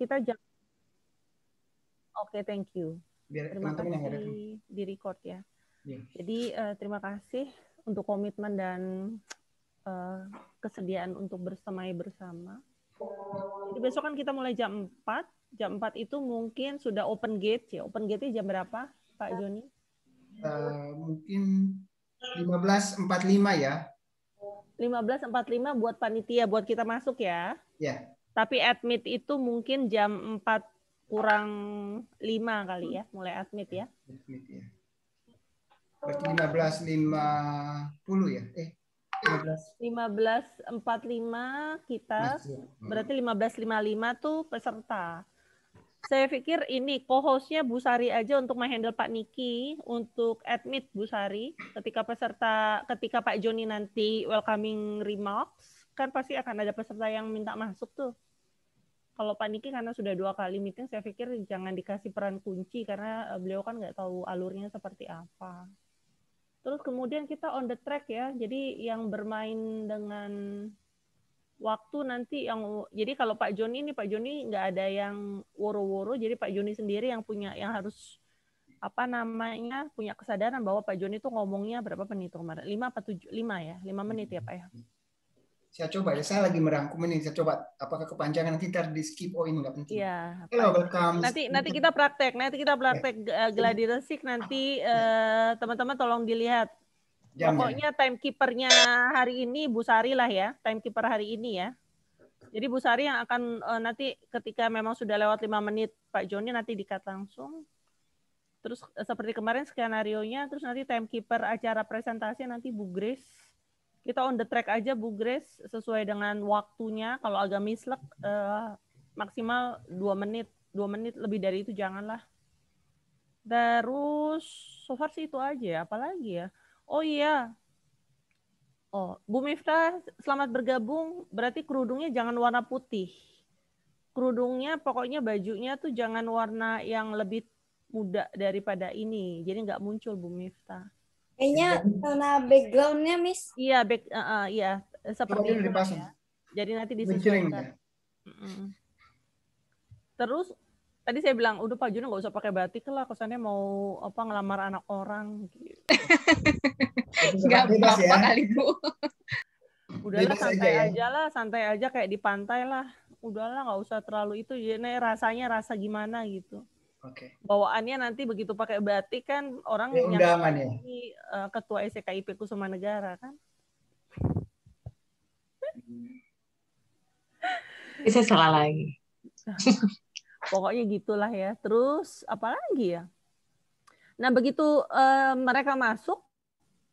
kita jangan. Oke, thank you. Biar Terima teman-teman yang ada. kasih di record ya. Iya. Jadi terima kasih untuk komitmen dan kesediaan untuk bersemai bersama. Jadi besok kan kita mulai jam 4. Jam 4 itu mungkin sudah open gate ya. Open gate-nya jam berapa, Pak Joni? Mungkin 15.45 ya. 15.45 buat panitia, buat kita masuk ya. Ya. Tapi admit itu mungkin jam 4 kurang 5 kali ya, mulai admit ya. Admit ya. Berarti 15.50 ya? 15.45 kita, berarti 15.55 tuh peserta. Saya pikir ini co-hostnya Bu Sari aja untuk menghandle Pak Niki, untuk admit Bu Sari. Ketika Pak Joni nanti welcoming remarks, kan pasti akan ada peserta yang minta masuk tuh. Kalau Pak Niki karena sudah 2 kali meeting, saya pikir jangan dikasih peran kunci karena beliau kan nggak tahu alurnya seperti apa. Terus kemudian kita on the track ya, jadi yang bermain dengan waktu nanti jadi kalau Pak Joni nggak ada yang woro-woro, jadi Pak Joni sendiri yang harus punya kesadaran bahwa Pak Joni itu ngomongnya berapa menit kemarin? 5 apa 7? 5 ya? 5 menit ya Pak ya? Saya coba ya, saya lagi merangkum ini, saya coba apakah kepanjangan nanti ntar di skip, oh ini nggak penting. Iya. Hello, welcome. Nanti kita praktek gladi resik nanti teman-teman tolong dilihat. Pokoknya timekeeper-nya hari ini Bu Sari lah ya, timekeeper hari ini ya. Jadi Bu Sari yang akan nanti ketika memang sudah lewat 5 menit Pak Joni nanti di-cut langsung. Terus seperti kemarin skenario-nya, terus nanti timekeeper acara presentasi nanti Bu Grace. Kita on the track aja Bu Grace sesuai dengan waktunya. Kalau agak mislek maksimal 2 menit. 2 menit lebih dari itu janganlah. Terus so far sih itu aja ya. Apalagi ya? Oh iya. Oh, Bu Miftah selamat bergabung. Berarti kerudungnya jangan warna putih. Kerudungnya pokoknya bajunya tuh jangan warna yang lebih muda daripada ini. Jadi nggak muncul Bu Miftah. Kayaknya warna background-nya, Miss. Iya, iya, seperti itu ya. Jadi nanti disesuaikan. Terus tadi saya bilang, udah Pak Juno nggak usah pakai batik lah, kesannya mau ngelamar anak orang. Gitu. Nggak apa-apa kali Bu. Udahlah santai aja kayak di pantai lah. Udahlah nggak usah terlalu itu. Jadi rasanya rasa gimana gitu. Oke. Bawaannya nanti begitu pakai batik kan orang undangan ya. Ketua SKIP Kusuma Negara kan. Bisa salah lagi. Pokoknya gitulah ya. Terus apa lagi ya? Nah begitu mereka masuk,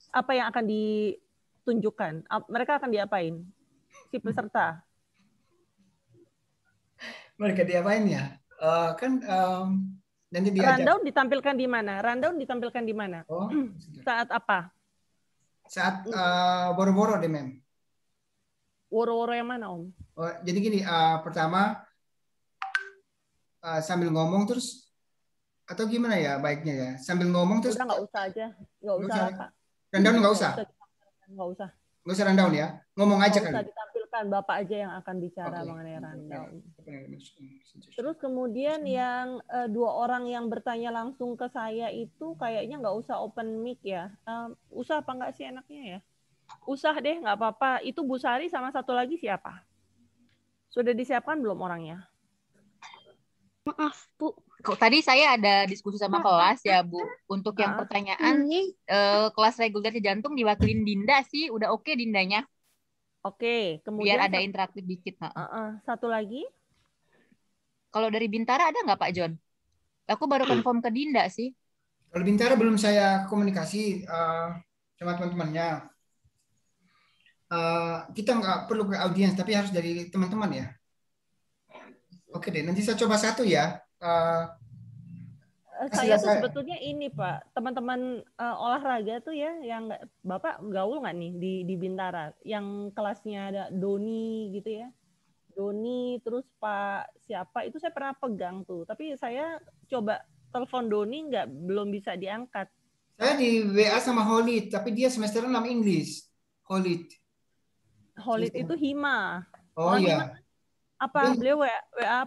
apa yang akan ditunjukkan? Mereka akan diapain? Si peserta? Mereka diapain ya? Nanti rundown ditampilkan di mana? Rundown ditampilkan di mana? Oh, saat apa? Saat boro-boro deh, Mem. Woro-woro yang mana, Om? Oh, jadi gini, pertama sambil ngomong terus atau gimana ya baiknya ya? Sambil ngomong terus. Udah nggak usah aja, nggak usah apa? Rundown nggak usah. Nggak usah. Nggak usah rundown ya, ngomong aja kan. Nggak usah ditampilkan, Bapak aja yang akan bicara mengenai rundown. Terus kemudian yang 2 orang yang bertanya langsung ke saya itu kayaknya nggak usah open mic ya. Usah apa nggak sih enaknya ya? Usah deh, nggak apa-apa. Itu Bu Sari sama satu lagi siapa? Sudah disiapkan belum orangnya? Maaf Bu, kok tadi saya ada diskusi sama kelas ya Bu. Untuk yang pertanyaan kelas reguler jantung diwakilin Dinda sih, udah oke Dindanya. Oke, kemudian biar ada interaktif dikit. Satu lagi? Kalau dari Bintara ada nggak Pak John? Aku baru confirm ke Dinda sih. Kalau Bintara belum saya komunikasi sama teman-temannya. Kita nggak perlu ke audiens, tapi harus dari teman-teman ya. Oke deh, nanti saya coba satu ya. Saya tuh sebetulnya ini Pak, teman-teman olahraga tuh ya, yang Bapak gaul nggak nih di Bintara, yang kelasnya ada Doni gitu ya, Doni terus Pak siapa itu saya pernah pegang tuh, tapi saya coba telepon Doni belum bisa diangkat. Saya di WA sama Holid, tapi dia semester 6 English. Holid itu Hima. Oh iya. Apa beliau WA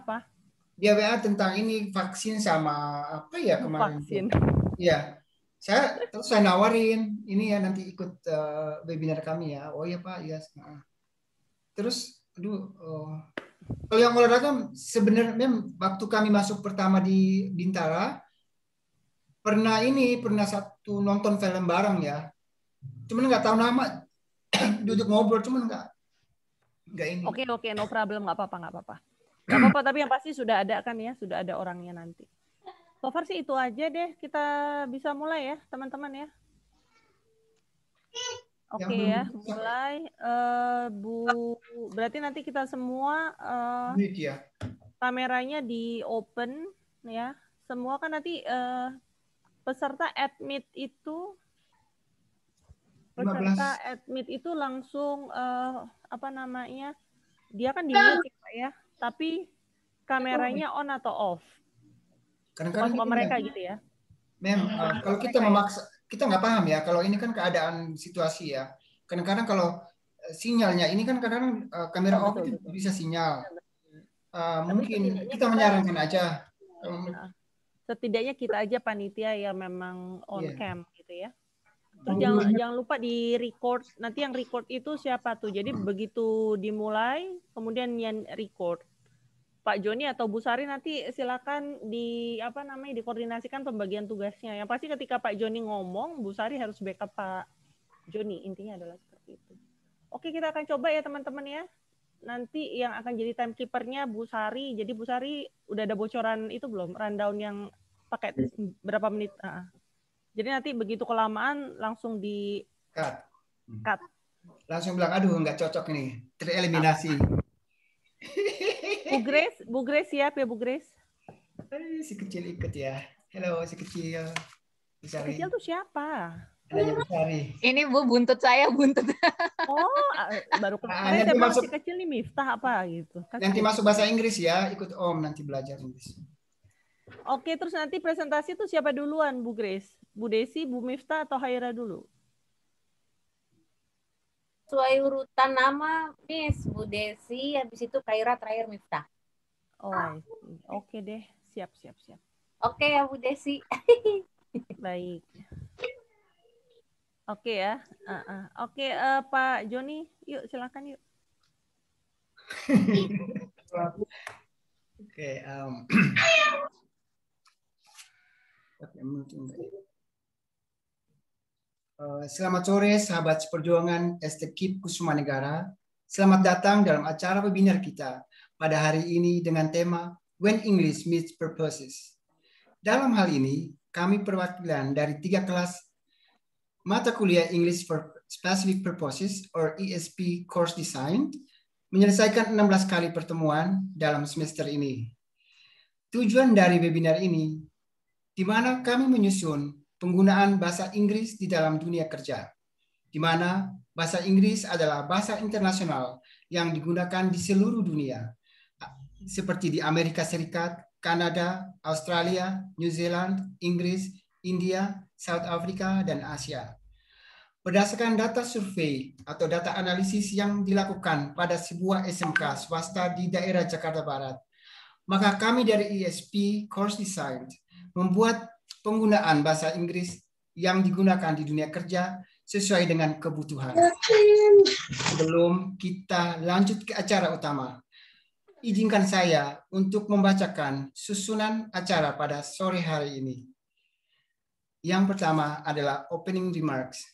apa? dia WA tentang ini vaksin sama apa ya kemarin Vaksin. Iya, saya nawarin ini ya nanti ikut webinar kami ya. Oh iya Pak, iya. Nah. Terus, kalau yang olahraga sebenarnya waktu kami masuk pertama di Bintara pernah satu nonton film bareng ya. Cuman nggak tahu nama, duduk ngobrol cuman nggak ini. Oke, no problem, nggak apa-apa. Nggak apa-apa, tapi yang pasti sudah ada kan ya, sudah ada orangnya nanti. So far sih itu aja deh, kita bisa mulai ya teman-teman ya. Oke ya, mulai. Berarti nanti kita semua kameranya di open ya. Semua kan nanti peserta admit itu langsung apa namanya? Dia kan di mute ya, Pak ya. Tapi kameranya on atau off? Kadang-kadang mereka gitu ya. Kalau kita memaksa, kita nggak paham ya. Kalau ini kan keadaan situasi ya. Kadang-kadang kalau sinyalnya ini kan kadang-kadang kamera off itu bisa sinyal. Mungkin kita menyarankan aja. Setidaknya kita aja panitia yang memang on cam gitu ya. Terus jangan lupa di record. Nanti yang record itu siapa tuh? Jadi begitu dimulai, kemudian yang record. Pak Joni atau Bu Sari nanti silakan dikoordinasikan pembagian tugasnya. Yang pasti ketika Pak Joni ngomong, Bu Sari harus backup Pak Joni. Intinya adalah seperti itu. Oke, kita akan coba ya teman-teman ya. Nanti yang akan jadi timekeeper-nya Bu Sari. Jadi Bu Sari udah ada bocoran itu belum? Rundown yang pakai berapa menit? Jadi nanti begitu kelamaan langsung di cut. Langsung bilang, aduh nggak cocok ini. Tereliminasi. Bu Grace siap ya Bu Grace? Si kecil ikut ya. Halo si kecil. Si kecil tuh siapa? Ini Bu, buntut saya, buntut. Oh, baru kemarin saya masih kecil nih Miftah apa gitu. Nanti masuk bahasa Inggris ya, ikut Om nanti belajar Inggris. Oke, terus nanti presentasi itu siapa duluan Bu Grace? Bu Desi, Bu Miftah atau Haira dulu? Sesuai urutan nama, Miss. Bu Desi, habis itu Kaira, terakhir Miftah. Oh, oke deh. Siap. Oke ya Bu Desi. Baik. Oke ya. Oke, Pak Joni, yuk silakan yuk. Oke. Selamat sore sahabat seperjuangan STKIP Kusumanegara. Selamat datang dalam acara webinar kita pada hari ini dengan tema When English Meets Purposes. Dalam hal ini, kami perwakilan dari 3 kelas mata kuliah English for Specific Purposes or ESP Course Design menyelesaikan 16 kali pertemuan dalam semester ini. Tujuan dari webinar ini, di mana kami menyusun penggunaan bahasa Inggris di dalam dunia kerja, di mana bahasa Inggris adalah bahasa internasional yang digunakan di seluruh dunia, seperti di Amerika Serikat, Kanada, Australia, New Zealand, Inggris, India, South Africa, dan Asia. Berdasarkan data survei atau data analisis yang dilakukan pada sebuah SMK swasta di daerah Jakarta Barat, maka kami dari ESP Course Design membuat penggunaan bahasa Inggris yang digunakan di dunia kerja sesuai dengan kebutuhan. Sebelum kita lanjut ke acara utama, izinkan saya untuk membacakan susunan acara pada sore hari ini. Yang pertama adalah opening remarks.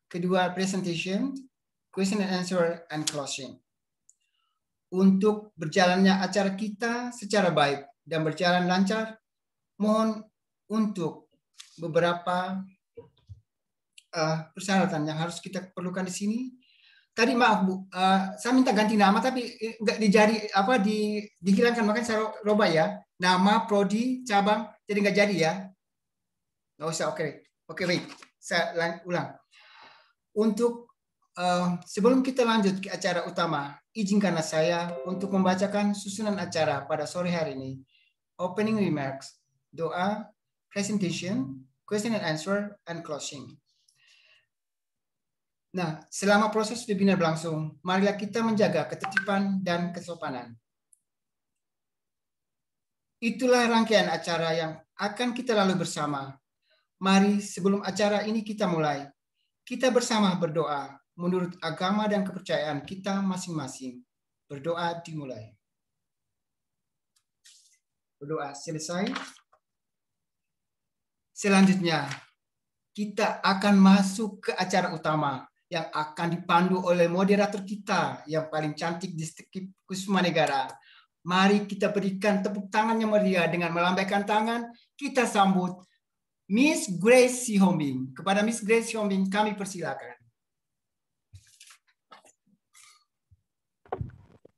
Kedua, presentation, question and answer, and closing. Untuk berjalannya acara kita secara baik dan berjalan lancar, mohon untuk beberapa persyaratan yang harus kita perlukan di sini. Tadi maaf Bu, saya minta ganti nama tapi nggak dihilangkan, makanya saya robah ya. Nama, prodi, cabang, jadi nggak jadi ya. Nggak usah, oke baik. Saya ulang. Untuk sebelum kita lanjut ke acara utama, izinkanlah saya untuk membacakan susunan acara pada sore hari ini. Opening remarks, doa, presentation, question and answer, and closing. Nah, selama proses webinar berlangsung, marilah kita menjaga ketertiban dan kesopanan. itulah rangkaian acara yang akan kita lalui bersama. Mari sebelum acara ini kita mulai, kita bersama berdoa menurut agama dan kepercayaan kita masing-masing. Berdoa dimulai. Berdoa selesai. Selanjutnya, kita akan masuk ke acara utama yang akan dipandu oleh moderator kita yang paling cantik di Skip Kusumanegara. Mari kita berikan tepuk tangan yang meriah dengan melambaikan tangan. Kita sambut Miss Grace Sihombing. Kepada Miss Grace Sihombing kami persilakan.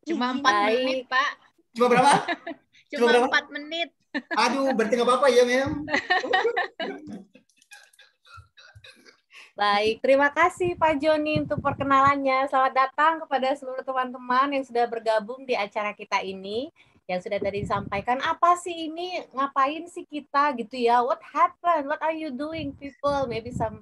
Cuma 4 menit, Pak. Cuma berapa? Cuma berapa? 4 menit. Aduh, berarti nggak apa-apa ya, Mem. Baik, terima kasih Pak Joni untuk perkenalannya. Selamat datang kepada seluruh teman-teman yang sudah bergabung di acara kita ini. Yang sudah tadi disampaikan, apa sih ini? Ngapain sih kita gitu ya? What happened? What are you doing, people? Maybe some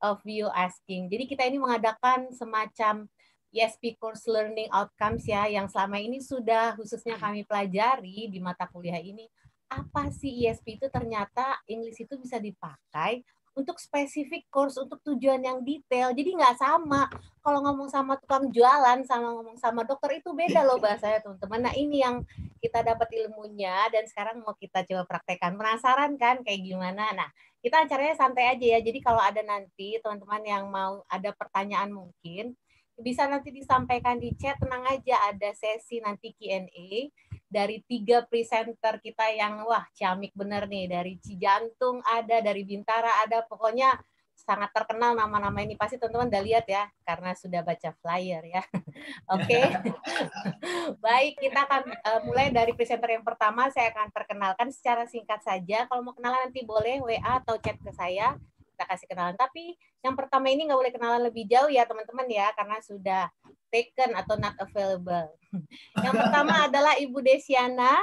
of you asking. Jadi kita ini mengadakan semacam ESP Course Learning Outcomes ya, yang selama ini sudah khususnya kami pelajari di mata kuliah ini. Apa sih ESP itu? Ternyata English itu bisa dipakai untuk spesifik course, untuk tujuan yang detail. Jadi nggak sama. Kalau ngomong sama tukang jualan, sama ngomong sama dokter itu beda loh bahasanya teman-teman. Nah ini yang kita dapat ilmunya dan sekarang mau kita coba praktekkan. Penasaran kan kayak gimana? Nah kita acaranya santai aja ya. Jadi kalau ada nanti teman-teman yang mau ada pertanyaan mungkin, bisa nanti disampaikan di chat, tenang aja ada sesi nanti Q&A dari 3 presenter kita yang wah ciamik bener nih, dari Cijantung ada, dari Bintara ada, pokoknya sangat terkenal nama-nama ini, pasti teman-teman udah lihat ya karena sudah baca flyer ya. Oke. Baik, kita akan mulai dari presenter yang pertama. Saya akan perkenalkan secara singkat saja. Kalau mau kenalan nanti boleh WA atau chat ke saya, kita kasih kenalan. Tapi yang pertama ini nggak boleh kenalan lebih jauh ya teman-teman ya, karena sudah taken atau not available. Yang pertama adalah Ibu Desiana.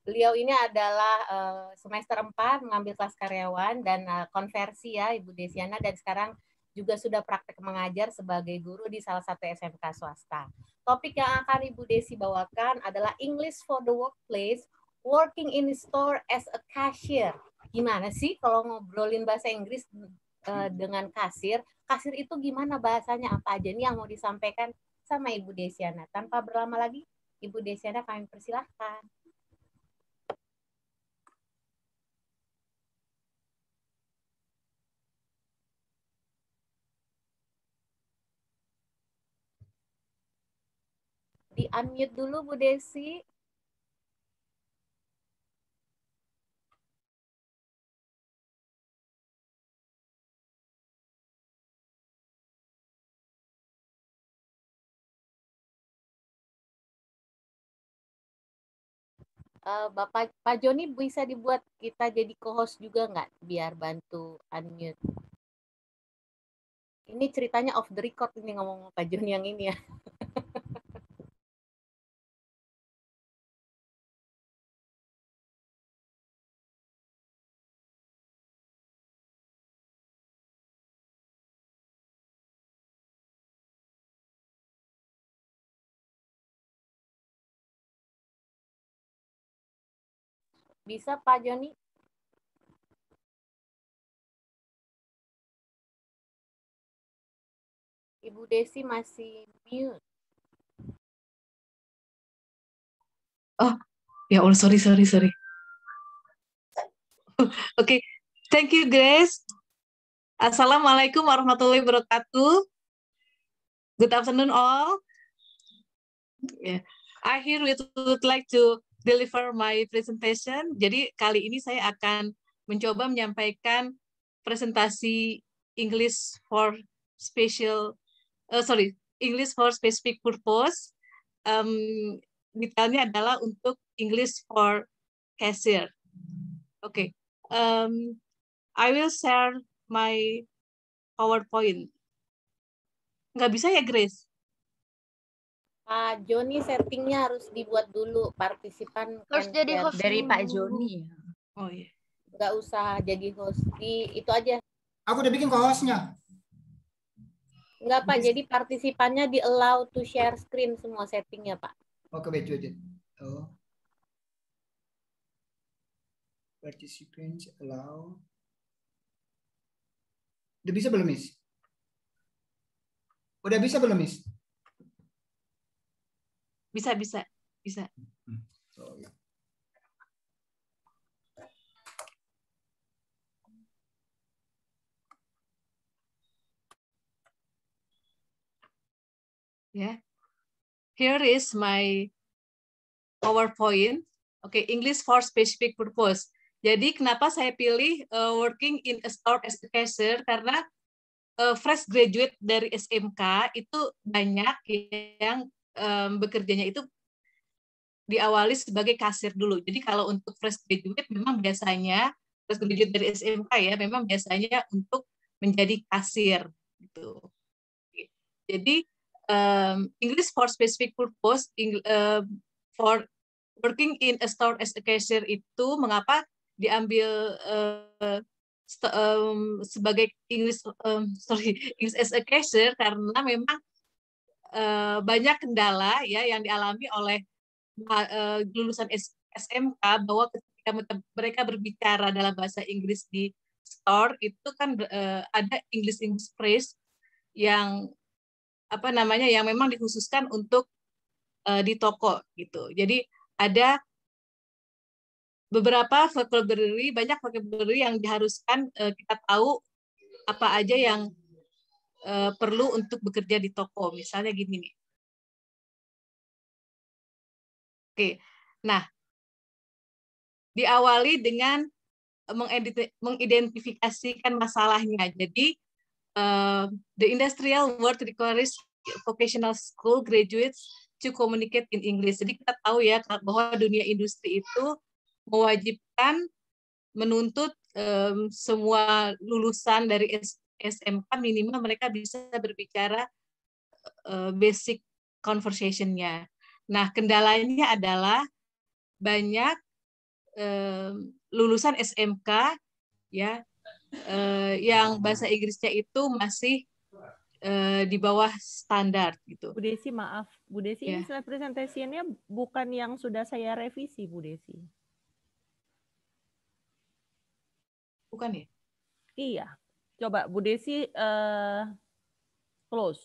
Beliau ini adalah semester 4 mengambil kelas karyawan dan konversi ya Ibu Desiana, dan sekarang juga sudah praktek mengajar sebagai guru di salah satu SMK swasta. Topik yang akan Ibu Desi bawakan adalah English for the Workplace, Working in Store as a Cashier. Gimana sih kalau ngobrolin bahasa Inggris dengan kasir? Kasir itu gimana bahasanya? Apa aja nih yang mau disampaikan sama Ibu Desiana? Tanpa berlama lagi, Ibu Desiana kami persilahkan. Di-unmute dulu Bu Desi. Bapak Pak Joni bisa dibuat kita jadi co-host juga nggak biar bantu unmute. Ini ceritanya off the record ini ngomong Pak Joni yang ini ya. Bisa Pak Joni? Ibu Desi masih mute. Oh, ya Allah, sorry. Oke, thank you Grace. Assalamualaikum warahmatullahi wabarakatuh. Good afternoon all. Yeah. I here would like to deliver my presentation. Jadi kali ini saya akan mencoba menyampaikan presentasi English for English for specific purpose. Detailnya adalah untuk English for cashier. Oke, I will share my PowerPoint. Nggak bisa ya, Grace? Pak Joni settingnya harus dibuat dulu, partisipan Harus jadi host dari dulu. Pak Joni. Oh iya. Nggak usah jadi host, itu aja. Aku udah bikin co-hostnya. Nggak Pak, jadi partisipannya di allow to share screen semua settingnya Pak. Oke, baik. Oh. Participants allow. Udah bisa belum, Miss? Udah bisa belum, Miss? Bisa. Oh, ya. Yeah. Here is my PowerPoint. Oke, English for specific purpose. Jadi kenapa saya pilih working in a store as a cashier, karena fresh graduate dari SMK itu banyak yang bekerjanya itu diawali sebagai kasir dulu. Jadi kalau untuk fresh graduate memang biasanya fresh graduate dari SMK ya, memang biasanya untuk menjadi kasir gitu. Jadi English for specific purpose for working in a store as a cashier itu mengapa diambil sebagai English as a cashier, karena memang banyak kendala ya yang dialami oleh lulusan SMK, bahwa ketika mereka berbicara dalam bahasa Inggris di store itu kan ada English phrase yang yang memang dikhususkan untuk di toko gitu. Jadi ada beberapa vocabulary, banyak vocabulary yang diharuskan kita tahu apa aja yang perlu untuk bekerja di toko. Misalnya gini nih. Oke, nah diawali dengan mengidentifikasikan masalahnya. Jadi the industrial world requires vocational school graduates to communicate in English. Jadi kita tahu ya bahwa dunia industri itu mewajibkan menuntut semua lulusan dari SMK minimal mereka bisa berbicara basic conversation-nya. Nah, kendalanya adalah banyak lulusan SMK ya yang bahasa Inggrisnya itu masih di bawah standar gitu. Bu Desi, maaf. Bu Desi, ini slide presentasinya bukan yang sudah saya revisi, Bu Desi. Bukan ya? Iya. Coba Bu Desi close.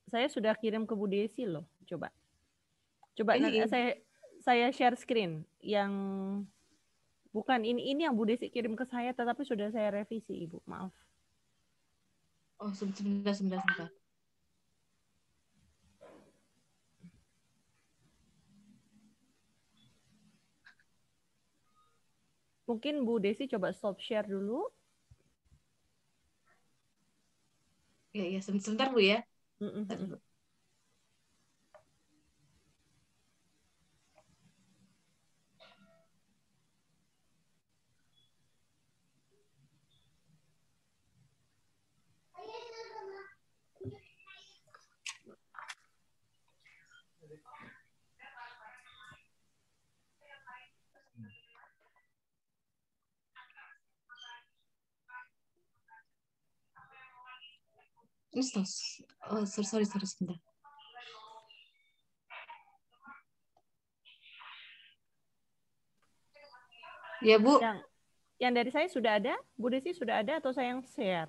Saya sudah kirim ke Bu Desi loh. Coba nanti saya share screen yang bukan ini yang Bu Desi kirim ke saya, tetapi sudah saya revisi, Ibu. Maaf. Oh, sebentar. Mungkin Bu Desi coba stop share dulu. Ya, sebentar Bu ya. Oh, sorry, sebentar. Ya, Bu. Yang dari saya sudah ada? Bu Desi sudah ada atau saya yang share?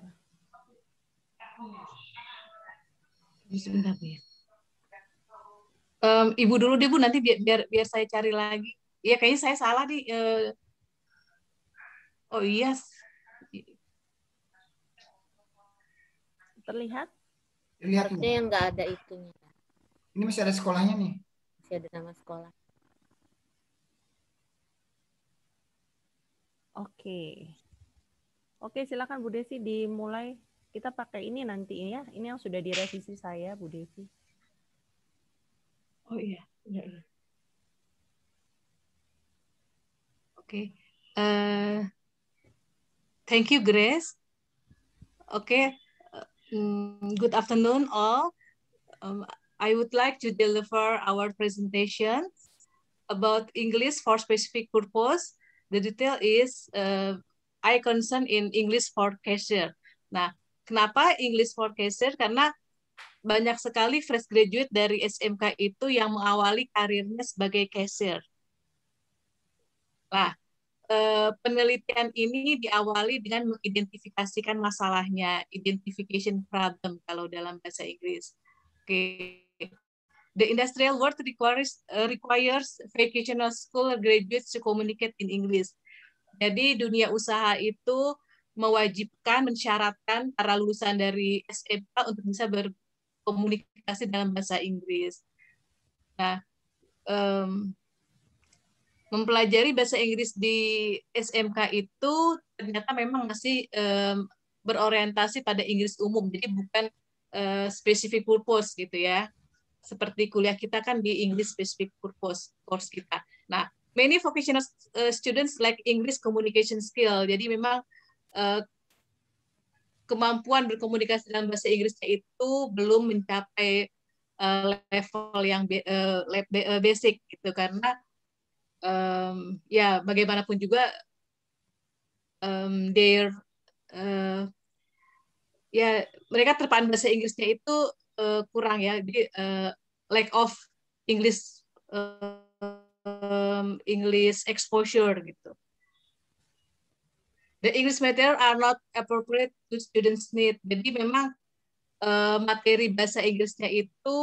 Sebentar, Bu ya. Ibu dulu deh, Bu, nanti biar saya cari lagi. Ya, kayaknya saya salah nih. Oh iya. Terlihat? Terlihat Harusnya yang nggak ada itunya. Ini masih ada sekolahnya nih. Masih ada nama sekolah. Oke, silakan Bu Desi dimulai. Kita pakai ini nanti ya. Ini yang sudah direvisi saya, Bu Desi. Oh iya. Oke. Thank you, Grace. Okay. Good afternoon, all. I would like to deliver our presentation about English for specific purpose. The detail is I concern in English for cashier. Nah, kenapa English for cashier? Karena banyak sekali fresh graduate dari SMK itu yang mengawali karirnya sebagai cashier. Nah, penelitian ini diawali dengan mengidentifikasikan masalahnya, identification problem kalau dalam bahasa Inggris. Oke. The industrial world requires vocational school graduates to communicate in English. Jadi dunia usaha itu mewajibkan, mensyaratkan para lulusan dari SMK untuk bisa berkomunikasi dalam bahasa Inggris. Nah, mempelajari bahasa Inggris di SMK itu ternyata memang masih berorientasi pada Inggris umum, jadi bukan specific purpose gitu ya. Seperti kuliah kita kan di English specific purpose course kita. Nah, many vocational students like English communication skill. Jadi memang kemampuan berkomunikasi dalam bahasa Inggrisnya itu belum mencapai level yang basic gitu, karena ya bagaimanapun juga ya mereka terpaan bahasa Inggrisnya itu kurang ya, jadi lack of English English exposure gitu. The English material are not appropriate to students' need. Jadi memang materi bahasa Inggrisnya itu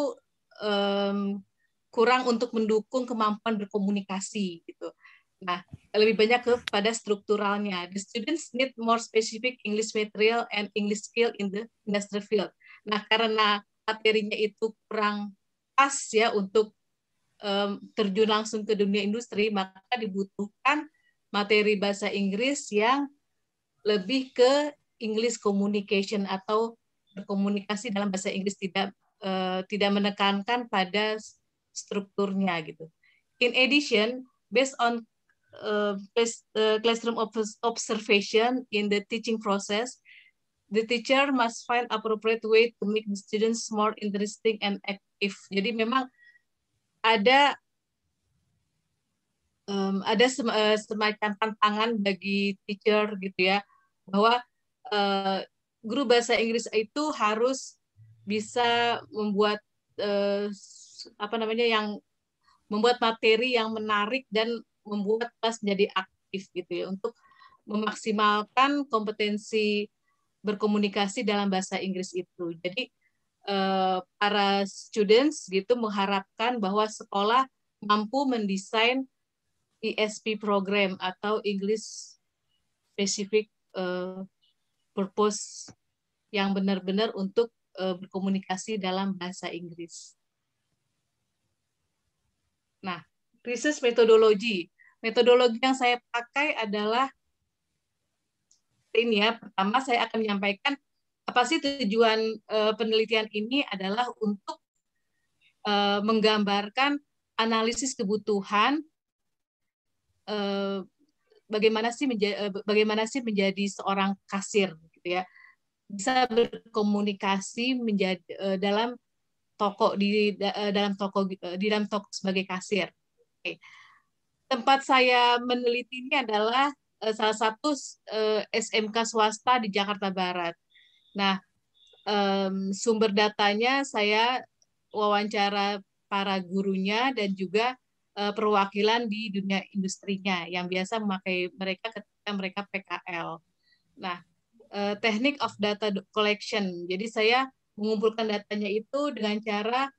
kurang untuk mendukung kemampuan berkomunikasi gitu. Nah, lebih banyak kepada strukturalnya. The students need more specific English material and English skill in the industry field. Nah, karena materinya itu kurang pas ya untuk terjun langsung ke dunia industri, maka dibutuhkan materi bahasa Inggris yang lebih ke English communication atau berkomunikasi dalam bahasa Inggris, tidak menekankan pada strukturnya gitu. In addition, based on classroom observation in the teaching process, the teacher must find appropriate way to make the students more interesting and active. Jadi memang ada semacam tantangan bagi teacher gitu ya, bahwa guru bahasa Inggris itu harus bisa membuat membuat materi yang menarik dan membuat kelas menjadi aktif gitu ya, untuk memaksimalkan kompetensi berkomunikasi dalam bahasa Inggris itu. Jadi para students gitu mengharapkan bahwa sekolah mampu mendesain ESP program atau English Specific Purpose yang benar-benar untuk berkomunikasi dalam bahasa Inggris. Nah, research metodologi. Metodologi yang saya pakai adalah ini ya. Pertama saya akan menyampaikan apa sih tujuan penelitian ini, adalah untuk menggambarkan analisis kebutuhan bagaimana sih menjadi seorang kasir gitu ya, bisa berkomunikasi menjadi dalam toko sebagai kasir. Oke. Tempat saya meneliti ini adalah salah satu SMK swasta di Jakarta Barat. Nah, sumber datanya saya wawancara para gurunya dan juga perwakilan di dunia industrinya yang biasa memakai mereka ketika mereka PKL. Nah, teknik of data collection. Jadi saya mengumpulkan datanya itu dengan cara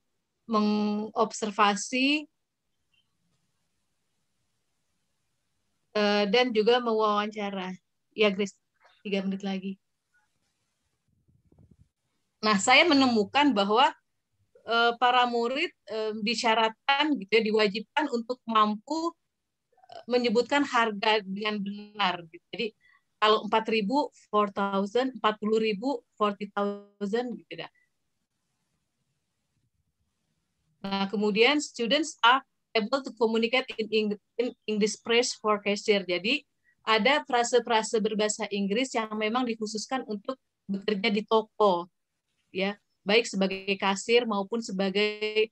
mengobservasi dan juga mewawancara. Ya, Grace, 3 menit lagi. Nah, saya menemukan bahwa para murid disyaratkan gitu ya, diwajibkan untuk mampu menyebutkan harga dengan benar gitu. Jadi kalau 4.000 4.000, 40.000 40.000 gitu ya. Nah, kemudian students are able to communicate in English phrase for cashier. Jadi ada frase-frase berbahasa Inggris yang memang dikhususkan untuk bekerja di toko ya, baik sebagai kasir maupun sebagai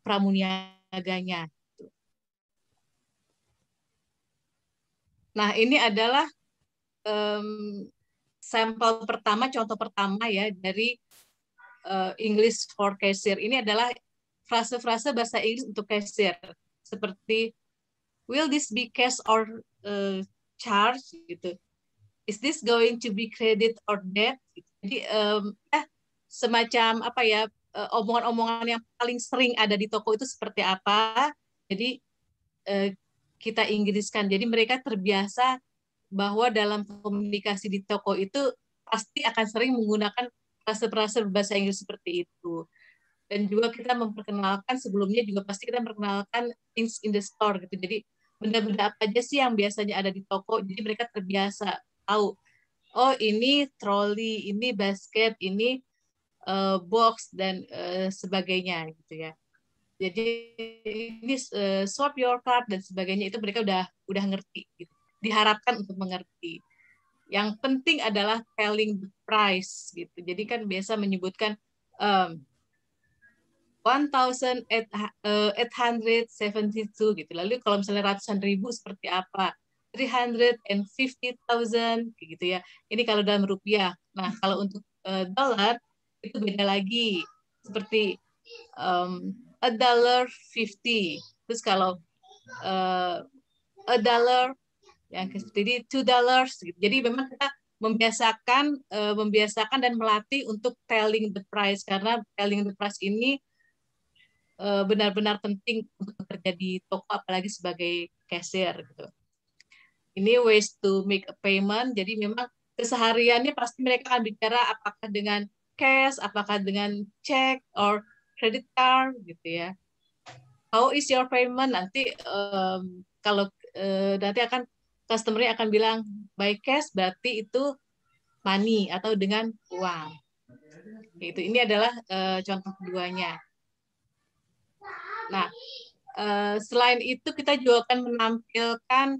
pramuniaganya. Nah, ini adalah sampel pertama, contoh pertama ya dari English for cashier. Ini adalah frase-frase bahasa Inggris untuk kasir, seperti will this be cash or charge gitu. Is this going to be credit or debt? Jadi semacam apa ya, omongan-omongan yang paling sering ada di toko itu seperti apa. Jadi kita Inggriskan. Jadi mereka terbiasa bahwa dalam komunikasi di toko itu pasti akan sering menggunakan frase-frase berbahasa Inggris seperti itu. Dan juga kita memperkenalkan, sebelumnya juga pasti kita memperkenalkan things in the store gitu. Jadi benda-benda apa aja sih yang biasanya ada di toko. Jadi mereka terbiasa tahu, oh ini troli, ini basket, ini box dan sebagainya gitu ya. Jadi ini swap your card dan sebagainya, itu mereka udah ngerti gitu. Diharapkan untuk mengerti. Yang penting adalah telling the price gitu. Jadi kan biasa menyebutkan 1,872 gitu. Lalu kalau misalnya ratusan ribu seperti apa? 350,000 gitu ya. Ini kalau dalam rupiah. Nah, kalau untuk dolar itu beda lagi. Seperti $1.50. Terus kalau $1 yang jadi $2 gitu. Jadi memang kita membiasakan dan melatih untuk telling the price, karena telling the price ini benar-benar penting untuk bekerja di toko, apalagi sebagai cashier gitu. Ini ways to make a payment. Jadi memang kesehariannya pasti mereka akan bicara apakah dengan cash, apakah dengan check or credit card gitu ya. How is your payment? Nanti kalau nanti akan customer-nya akan bilang by cash, berarti itu money atau dengan uang. Itu ini adalah contoh keduanya. Nah, selain itu kita juga akan menampilkan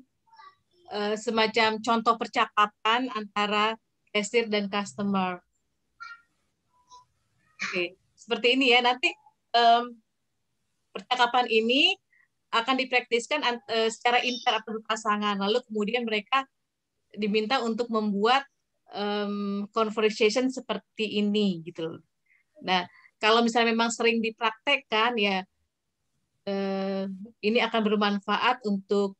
semacam contoh percakapan antara cashier dan customer. Oke, seperti ini ya. Nanti percakapan ini akan dipraktiskan secara inter atau berpasangan. Lalu kemudian mereka diminta untuk membuat conversation seperti ini gitu. Nah, kalau misalnya memang sering dipraktekkan ya, ini akan bermanfaat untuk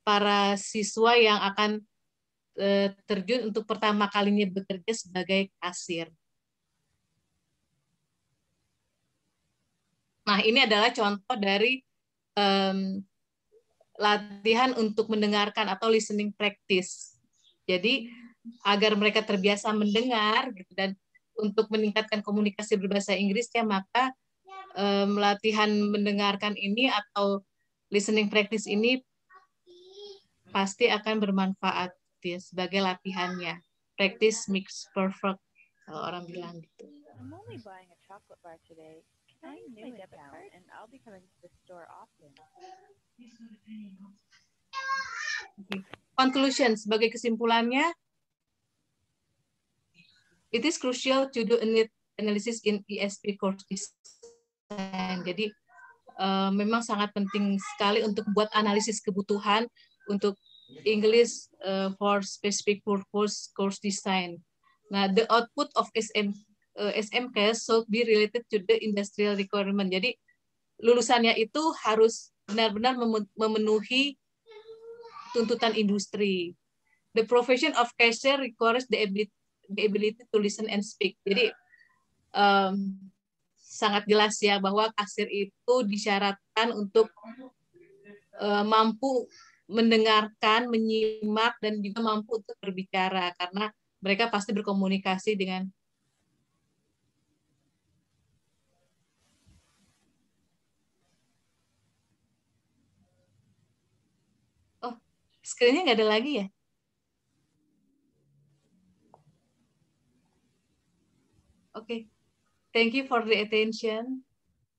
para siswa yang akan terjun untuk pertama kalinya bekerja sebagai kasir. Nah, ini adalah contoh dari latihan untuk mendengarkan atau listening practice. Jadi, agar mereka terbiasa mendengar gitu, dan untuk meningkatkan komunikasi berbahasa Inggrisnya, maka latihan mendengarkan ini atau listening practice ini pasti akan bermanfaat ya, sebagai latihannya. Practice makes perfect, kalau orang bilang gitu. I'm only buying a chocolate bar today. Can I use my debit card and I'll be coming to the store often. Okay. Conclusion, sebagai kesimpulannya, it is crucial to do a need analysis in ESP course design. Jadi memang sangat penting sekali untuk buat analisis kebutuhan untuk English for specific purpose course design. Nah, the output of SMK should be related to the industrial requirement. Jadi lulusannya itu harus benar-benar memenuhi tuntutan industri. The profession of cashier requires the ability to listen and speak. Jadi sangat jelas ya bahwa kasir itu disyaratkan untuk mampu mendengarkan, menyimak, dan juga mampu untuk berbicara, karena mereka pasti berkomunikasi dengan screen-nya nggak ada lagi ya? Oke. Thank you for the attention.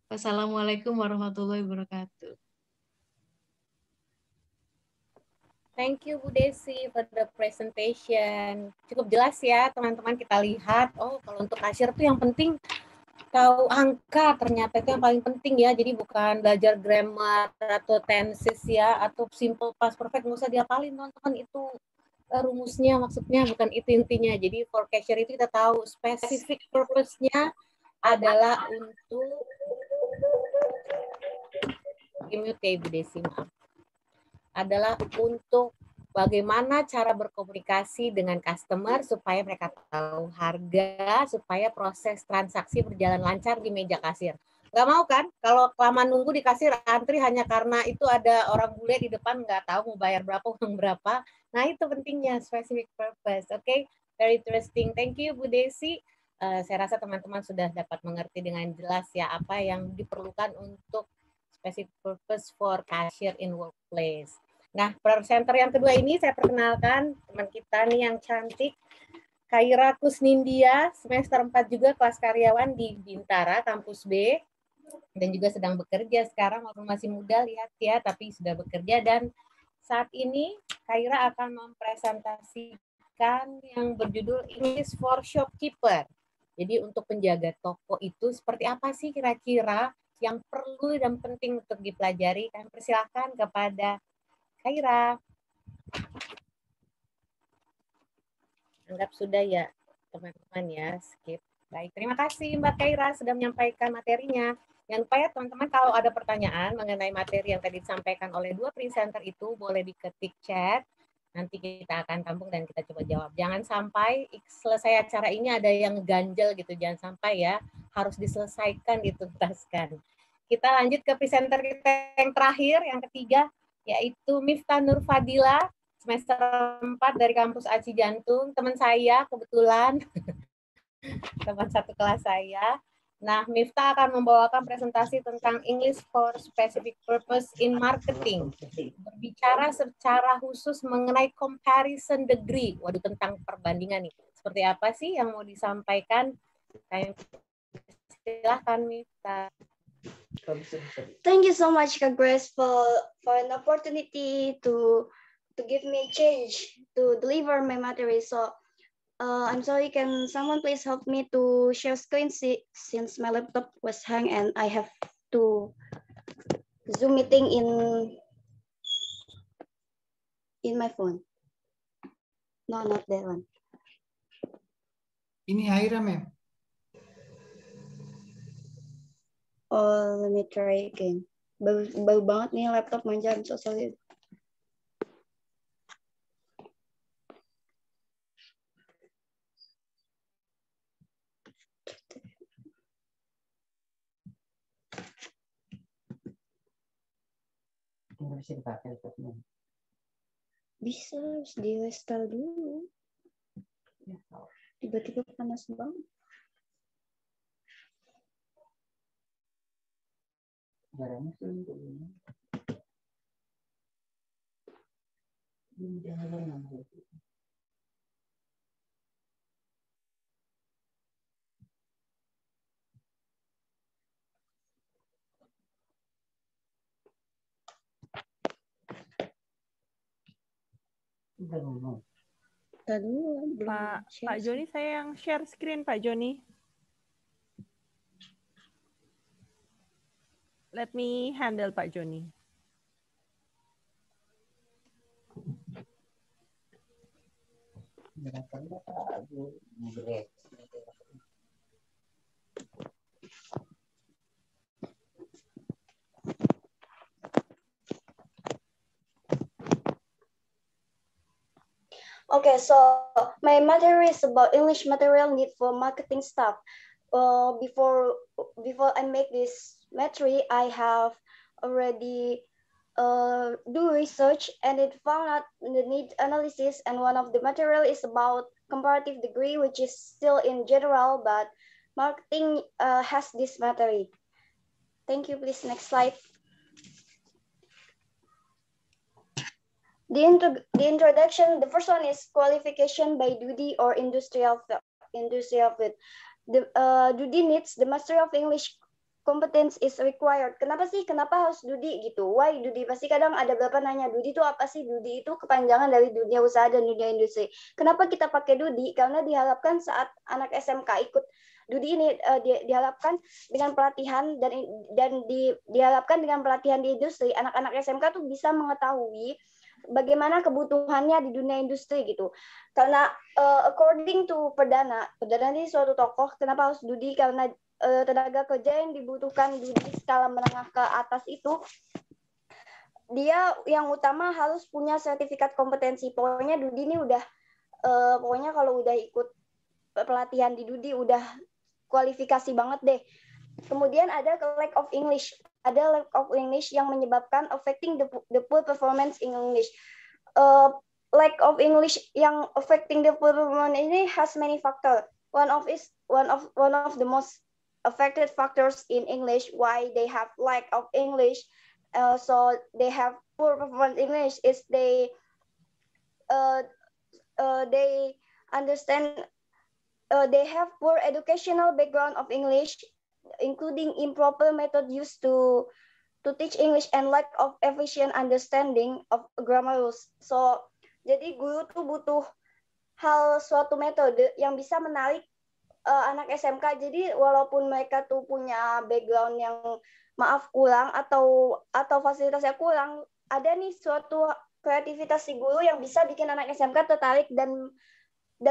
Wassalamualaikum warahmatullahi wabarakatuh. Thank you Bu Desi for the presentation. Cukup jelas ya teman-teman, kita lihat. Oh, kalau untuk kasir tuh yang penting tahu angka, ternyata itu yang paling penting ya. Jadi bukan belajar grammar atau tenses ya, atau simple past perfect, nggak usah dihafalin teman-teman, itu rumusnya, maksudnya bukan itu intinya. Jadi for cashier itu kita tahu specific purpose-nya adalah untuk mute ya Bu Desi, maaf. Adalah untuk bagaimana cara berkomunikasi dengan customer supaya mereka tahu harga, supaya proses transaksi berjalan lancar di meja kasir. Nggak mau kan kalau kelamaan nunggu di kasir antri hanya karena itu ada orang bule di depan nggak tahu mau bayar berapa, uang berapa. Nah itu pentingnya specific purpose. Oke, very interesting. Thank you Bu Desi. Saya rasa teman-teman sudah dapat mengerti dengan jelas ya apa yang diperlukan untuk specific purpose for cashier in workplace. Nah, presenter yang kedua ini saya perkenalkan teman kita nih yang cantik, Khaira Kusnindia, semester 4 juga kelas karyawan di Bintara, kampus B. Dan juga sedang bekerja sekarang, walaupun masih muda, lihat ya, tapi sudah bekerja. Dan saat ini Khaira akan mempresentasikan yang berjudul English for Shopkeeper. Jadi untuk penjaga toko itu seperti apa sih kira-kira yang perlu dan penting untuk dipelajari? Kami persilakan kepada Khaira. Anggap sudah ya teman-teman ya, skip. Baik, terima kasih Mbak Khaira sudah menyampaikan materinya. Jangan lupa ya teman-teman kalau ada pertanyaan mengenai materi yang tadi disampaikan oleh dua presenter itu boleh diketik chat. Nanti kita akan tampung dan kita coba jawab. Jangan sampai selesai acara ini ada yang ganjel gitu. Jangan sampai ya, harus diselesaikan, dituntaskan. Kita lanjut ke presenter kita yang terakhir, yang ketiga, yaitu Miftah Nur Fadila, semester 4 dari kampus Aci Jantung. Teman saya kebetulan, teman satu kelas saya. Nah, Miftah akan membawakan presentasi tentang English for Specific Purpose in Marketing. Berbicara secara khusus mengenai comparison degree. Waduh, tentang perbandingan nih. Seperti apa sih yang mau disampaikan? Silahkan, Miftah. Thank you so much, Kak Grace, for an opportunity to give me a chance to deliver my material. So I'm sorry, can someone please help me to share screen since my laptop was hang and I have to Zoom meeting in my phone. No, not that one. Ini Khaira, ma'am. Oh, let me try again. Bau banget nih laptop manja, I'm so sorry. Bisa dipakai laptopnya. Bisa, harus di restart dulu. Tiba-tiba panas banget. Barangnya sih untuk ini. Pak Joni, saya yang share screen, Pak Joni. Let me handle Pak Joni. Okay, so my material is about English material need for marketing staff. Before I make this material, I have already do research and it found out the need analysis, and one of the material is about comparative degree, which is still in general, but marketing has this material. Thank you. Please, next slide. The introduction, the first one is qualification by duty or industrial field. Duty needs the mastery of English competence is required. Kenapa harus duty gitu? Why duty? Pasti kadang ada beberapa nanya, duty itu apa sih? Duty itu kepanjangan dari dunia usaha dan dunia industri. Kenapa kita pakai duty? Karena diharapkan saat anak SMK ikut duty ini diharapkan dengan pelatihan dan diharapkan dengan pelatihan di industri, anak-anak SMK tuh bisa mengetahui bagaimana kebutuhannya di dunia industri gitu. Karena according to Perdana ini suatu tokoh, kenapa harus duty? Karena tenaga kerja yang dibutuhkan di skala menengah ke atas itu dia yang utama harus punya sertifikat kompetensi. Pokoknya Dudi ini udah pokoknya kalau udah ikut pelatihan di Dudi udah kualifikasi banget deh. Kemudian ada lack of English. Ada lack of English yang menyebabkan affecting the poor performance in English. Lack of English yang affecting the poor performance ini has many factors. One of the most affected factors in English why they have lack of English, so they have poor performance in English is they understand. They have poor educational background of English, including improper method used to teach English and lack of efficient understanding of grammar rules. So, jadi guru tuh butuh suatu metode yang bisa menarik anak SMK. Jadi walaupun mereka tuh punya background yang maaf kurang atau fasilitasnya kurang, ada nih suatu kreativitas si guru yang bisa bikin anak SMK tertarik dan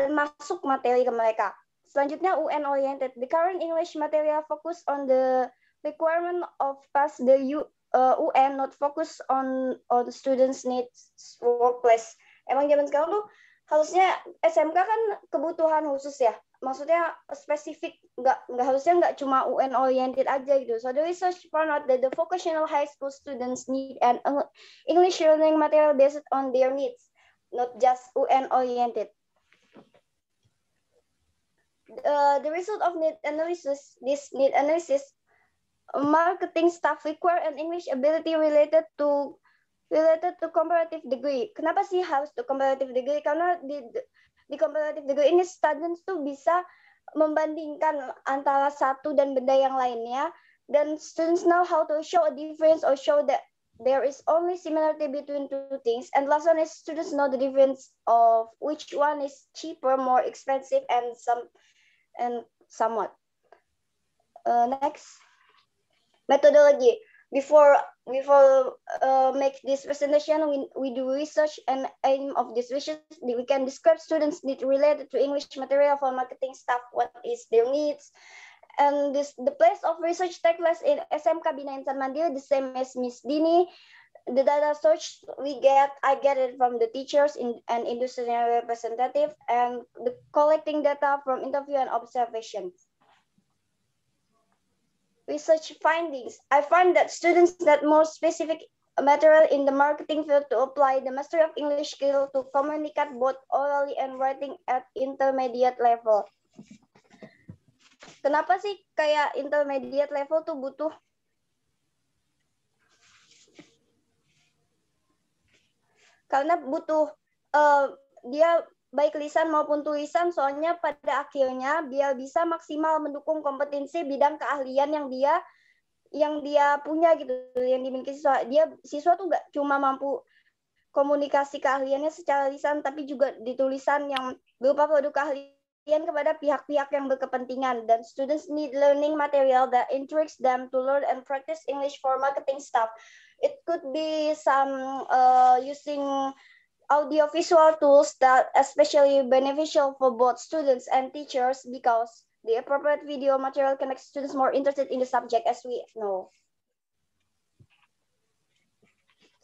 masuk materi ke mereka. Selanjutnya UN oriented. The current English material focus on the requirement of pass the UN, not focus on students needs workplace. Emang zaman sekarang tuh harusnya SMK kan kebutuhan khusus ya. Maksudnya spesifik, nggak cuma UN oriented aja gitu. So the research found out that the vocational high school students need an English learning material based on their needs, not just UN oriented. The result of need analysis, marketing staff require an English ability related to comparative degree. Kenapa sih harus to comparative degree? Karena di comparative degree ini students tuh bisa membandingkan antara satu dan benda yang lainnya, dan students know how to show a difference or show that there is only similarity between two things. And last one is students know the difference of which one is cheaper, more expensive, and somewhat. Next, methodology. Before make this presentation, we do research, and aim of this research, we can describe students' need related to English material for marketing staff, what is their needs. And the place of research takes place in SMK Bina Insan Mandiri, the same as Miss Dini. The data search I get it from the teachers and industry representative, and the collecting data from interview and observations. Research findings. I find that students need more specific material in the marketing field to apply the mastery of English skill to communicate both orally and writing at intermediate level. Kenapa sih kayak intermediate level tuh butuh? Karena butuh dia baik lisan maupun tulisan, soalnya pada akhirnya biar bisa maksimal mendukung kompetensi bidang keahlian yang dia punya gitu, yang dimiliki siswa. Siswa tuh nggak cuma mampu komunikasi keahliannya secara lisan, tapi juga di tulisan yang berupa produk keahlian kepada pihak-pihak yang berkepentingan. Dan students need learning material that intrigues them to learn and practice English for marketing staff. It could be some using audiovisual tools that especially beneficial for both students and teachers, because the appropriate video material can make students more interested in the subject, as we know.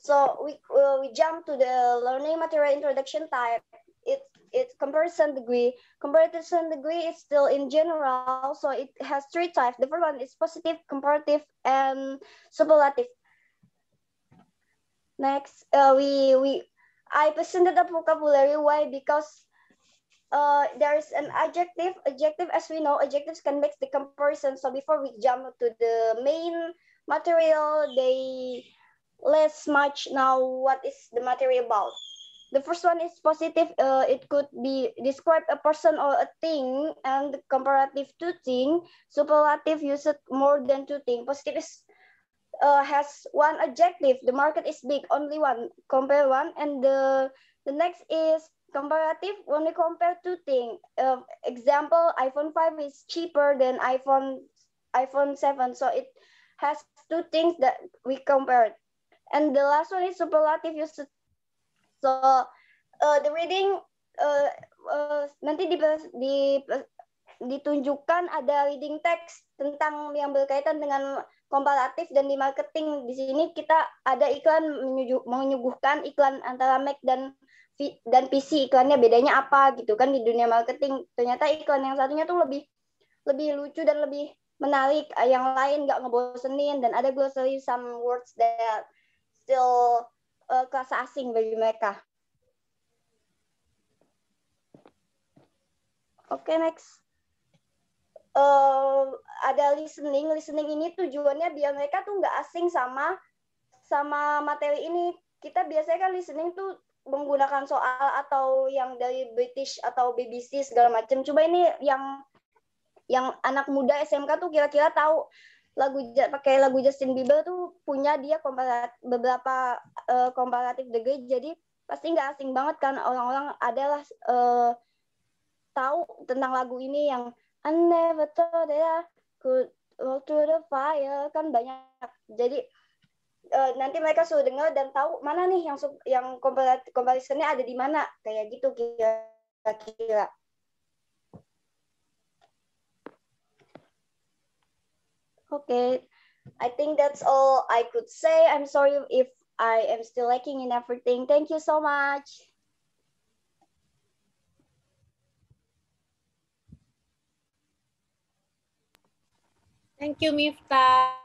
So we jump to the learning material introduction type. It's comparison degree. Comparison degree is still in general, so it has three types. The first one is positive, comparative, and superlative. Next, I presented a vocabulary. Why? Because there is an adjective. Adjective, as we know, adjectives can make the comparison. So before we jump to the main material, let's much now what is the material about. The first one is positive. It could be describe a person or a thing, and comparative two things. Superlative uses more than two things. Positive is has one adjective. The market is big, only one. Compare one, and the next is comparative. When we compare two things, example, iPhone 5 is cheaper than iPhone 7, so it has two things that we compared. And the last one is superlative use. So the reading nanti ditunjukkan ada reading text tentang yang berkaitan dengan komparatif dan di marketing. Di sini kita ada iklan menyuguhkan iklan antara Mac dan PC, iklannya bedanya apa gitu kan. Di dunia marketing ternyata iklan yang satunya tuh lebih lucu dan lebih menarik, yang lain nggak ngebosenin, dan ada glossary some words that still kerasa asing bagi mereka. Oke, next. Ada listening ini tujuannya biar mereka tuh nggak asing sama materi ini. Kita biasanya kan listening tuh menggunakan soal atau yang dari British atau BBC segala macam. Coba ini yang anak muda SMK tuh kira-kira tahu pakai lagu Justin Bieber tuh punya dia beberapa comparative degree, jadi pasti nggak asing banget kan, orang-orang adalah tahu tentang lagu ini yang I never thought that I could walk through the fire, kan banyak. Jadi nanti mereka suruh dengar dan tahu mana nih yang comparisonnya ada di mana, kayak gitu kira-kira. Okay, I think that's all I could say. I'm sorry if I am still lacking in everything. Thank you so much. Thank you Miftah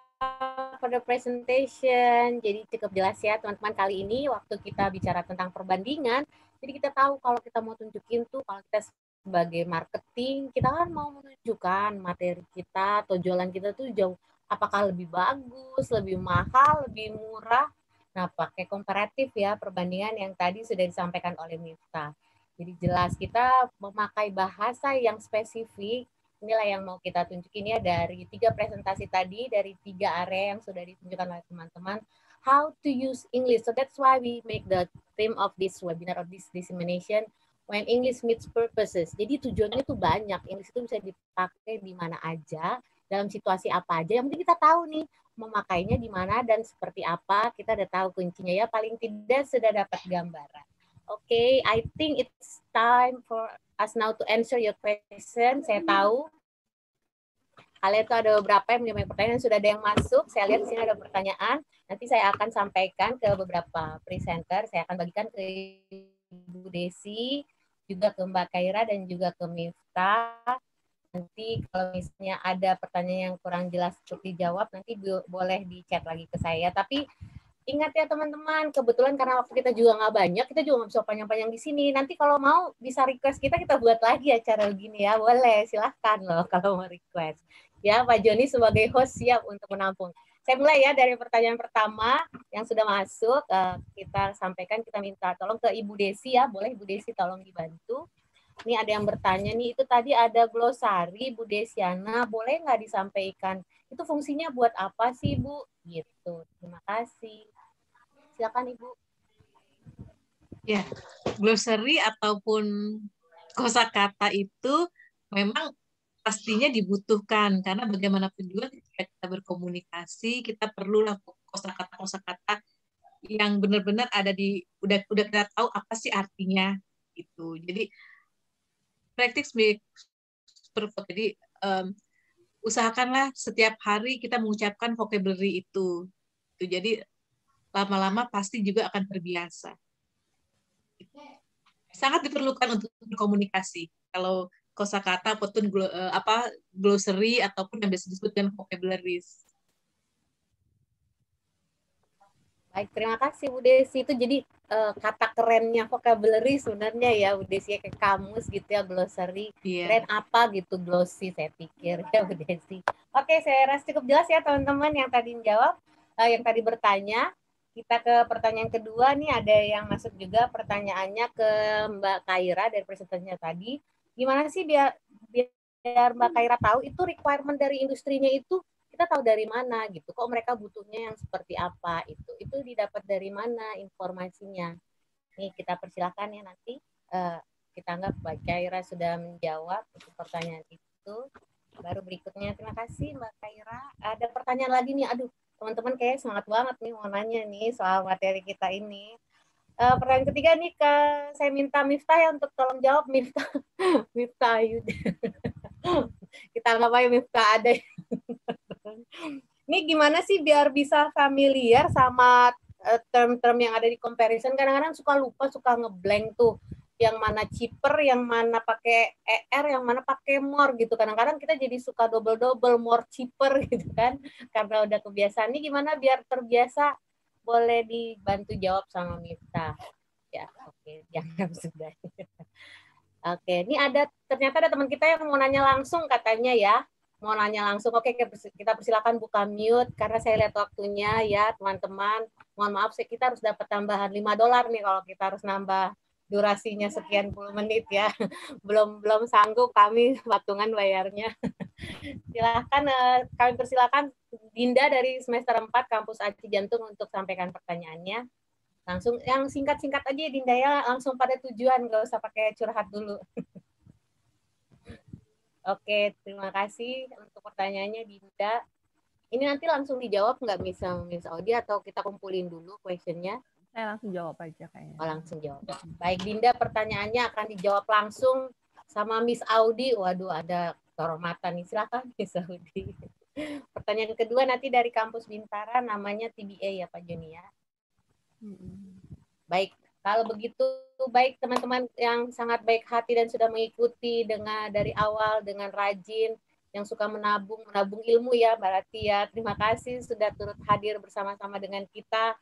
for the presentation. Jadi cukup jelas ya teman-teman, kali ini waktu kita bicara tentang perbandingan, jadi kita tahu kalau kita mau tunjukin tuh, kalau kita sebagai marketing, kita kan mau menunjukkan materi kita atau jualan kita tuh jauh, apakah lebih bagus, lebih mahal, lebih murah. Nah, pakai komparatif ya, perbandingan yang tadi sudah disampaikan oleh Miftah. Jadi jelas kita memakai bahasa yang spesifik. Inilah yang mau kita tunjukin ya dari 3 presentasi tadi, dari 3 area yang sudah ditunjukkan oleh teman-teman. How to use English. So that's why we make the theme of this webinar or this dissemination, when English meets purposes. Jadi tujuannya tuh banyak. English itu bisa dipakai di mana aja, dalam situasi apa aja. Yang penting kita tahu nih memakainya di mana dan seperti apa. Kita udah tahu kuncinya ya. Paling tidak sudah dapat gambaran. Okay, I think it's time for us now to answer your question. Saya tahu kalian tuh ada beberapa yang punya pertanyaan, sudah ada yang masuk. Saya lihat di sini ada pertanyaan. Nanti saya akan sampaikan ke beberapa presenter. Saya akan bagikan ke Ibu Desi, juga ke Mbak Kaira, dan juga ke Miftah. Nanti kalau misalnya ada pertanyaan yang kurang jelas untuk dijawab, nanti boleh di chat lagi ke saya. Tapi ingat ya teman-teman, kebetulan karena waktu kita juga nggak banyak, kita juga nggak bisa panjang-panjang di sini. Nanti kalau mau bisa request kita buat lagi acara begini ya. Boleh, silahkan loh kalau mau request. Ya, Pak Joni sebagai host siap untuk menampung. Saya mulai ya dari pertanyaan pertama yang sudah masuk. Kita sampaikan, kita minta tolong ke Ibu Desi ya. Boleh Ibu Desi tolong dibantu. Ini ada yang bertanya nih, itu tadi ada glosari Bu Desiana, boleh nggak disampaikan? Itu fungsinya buat apa sih Bu? Gitu. Terima kasih. Silakan Ibu. Ya, glossary ataupun kosakata itu memang pastinya dibutuhkan, karena bagaimanapun juga ketika kita berkomunikasi, kita perlulah kosakata yang benar-benar ada udah kita tahu apa sih artinya gitu. Jadi practice makes perfect. Jadi usahakanlah setiap hari kita mengucapkan vocabulary itu. Jadi lama-lama pasti juga akan terbiasa. Sangat diperlukan untuk berkomunikasi. Kalau kosakata ataupun glossary ataupun yang biasa disebut dengan vocabularies. Baik, terima kasih Bu Desi. Itu jadi kata kerennya vocabulary sebenarnya ya Bu Desi, kayak kamus gitu ya, glossary. Keren apa gitu, glossy saya pikir ya Bu Desi. Oke, saya rasa cukup jelas ya teman-teman yang tadi menjawab, yang tadi bertanya. Kita ke pertanyaan kedua nih, ada yang masuk juga pertanyaannya ke Mbak Kaira dari presentasinya tadi. Gimana sih biar Mbak Kaira tahu itu requirement dari industrinya itu kita tahu dari mana gitu, kok mereka butuhnya yang seperti apa, itu didapat dari mana informasinya. Nih kita persilakan ya, nanti kita anggap Mbak Kaira sudah menjawab pertanyaan itu. Baru berikutnya, terima kasih Mbak Kaira. Ada pertanyaan lagi nih, aduh teman-teman kayak semangat banget nih mau nanya nih soal materi kita ini. Pertanyaan ketiga nih, saya minta Miftah ya untuk tolong jawab. Miftah Ayu. Kita anggap aja Miftah ada. Ini gimana sih biar bisa familiar sama term-term yang ada di comparison? Kadang-kadang suka lupa, suka ngeblank tuh. Yang mana cheaper, yang mana pakai ER, yang mana pakai more gitu. Kadang-kadang kita jadi suka double-double, more cheaper gitu kan. Karena udah kebiasaan. Ini gimana biar terbiasa? Boleh dibantu jawab sama Miftah. Ya, oke. Jangan sudah. Oke, ini ternyata ada teman kita yang mau nanya langsung katanya ya. Mau nanya langsung. Oke, kita persilakan buka mute karena saya lihat waktunya ya, teman-teman. Mohon maaf, kita harus dapat tambahan $5 nih kalau kita harus nambah durasinya sekian puluh menit ya. Belum sanggup kami patungan bayarnya. Silahkan kami persilakan Dinda dari semester 4 Kampus Aci Jantung untuk sampaikan pertanyaannya. Langsung yang singkat-singkat aja ya Dinda ya, langsung pada tujuan, nggak usah pakai curhat dulu. Oke, terima kasih untuk pertanyaannya Dinda. Ini nanti langsung dijawab nggak Miss Audi atau kita kumpulin dulu questionnya? Saya langsung jawab aja kayaknya. Oh, langsung jawab. Baik Dinda, pertanyaannya akan dijawab langsung sama Miss Audi. Waduh, ada kehormatan nih. Silakan Miss Audi. Pertanyaan kedua nanti dari Kampus Bintara, namanya TBA ya Pak Joni ya. Baik, kalau begitu baik teman-teman yang sangat baik hati dan sudah mengikuti dari awal dengan rajin, yang suka menabung ilmu ya Mbak Rati ya. Terima kasih sudah turut hadir bersama-sama dengan kita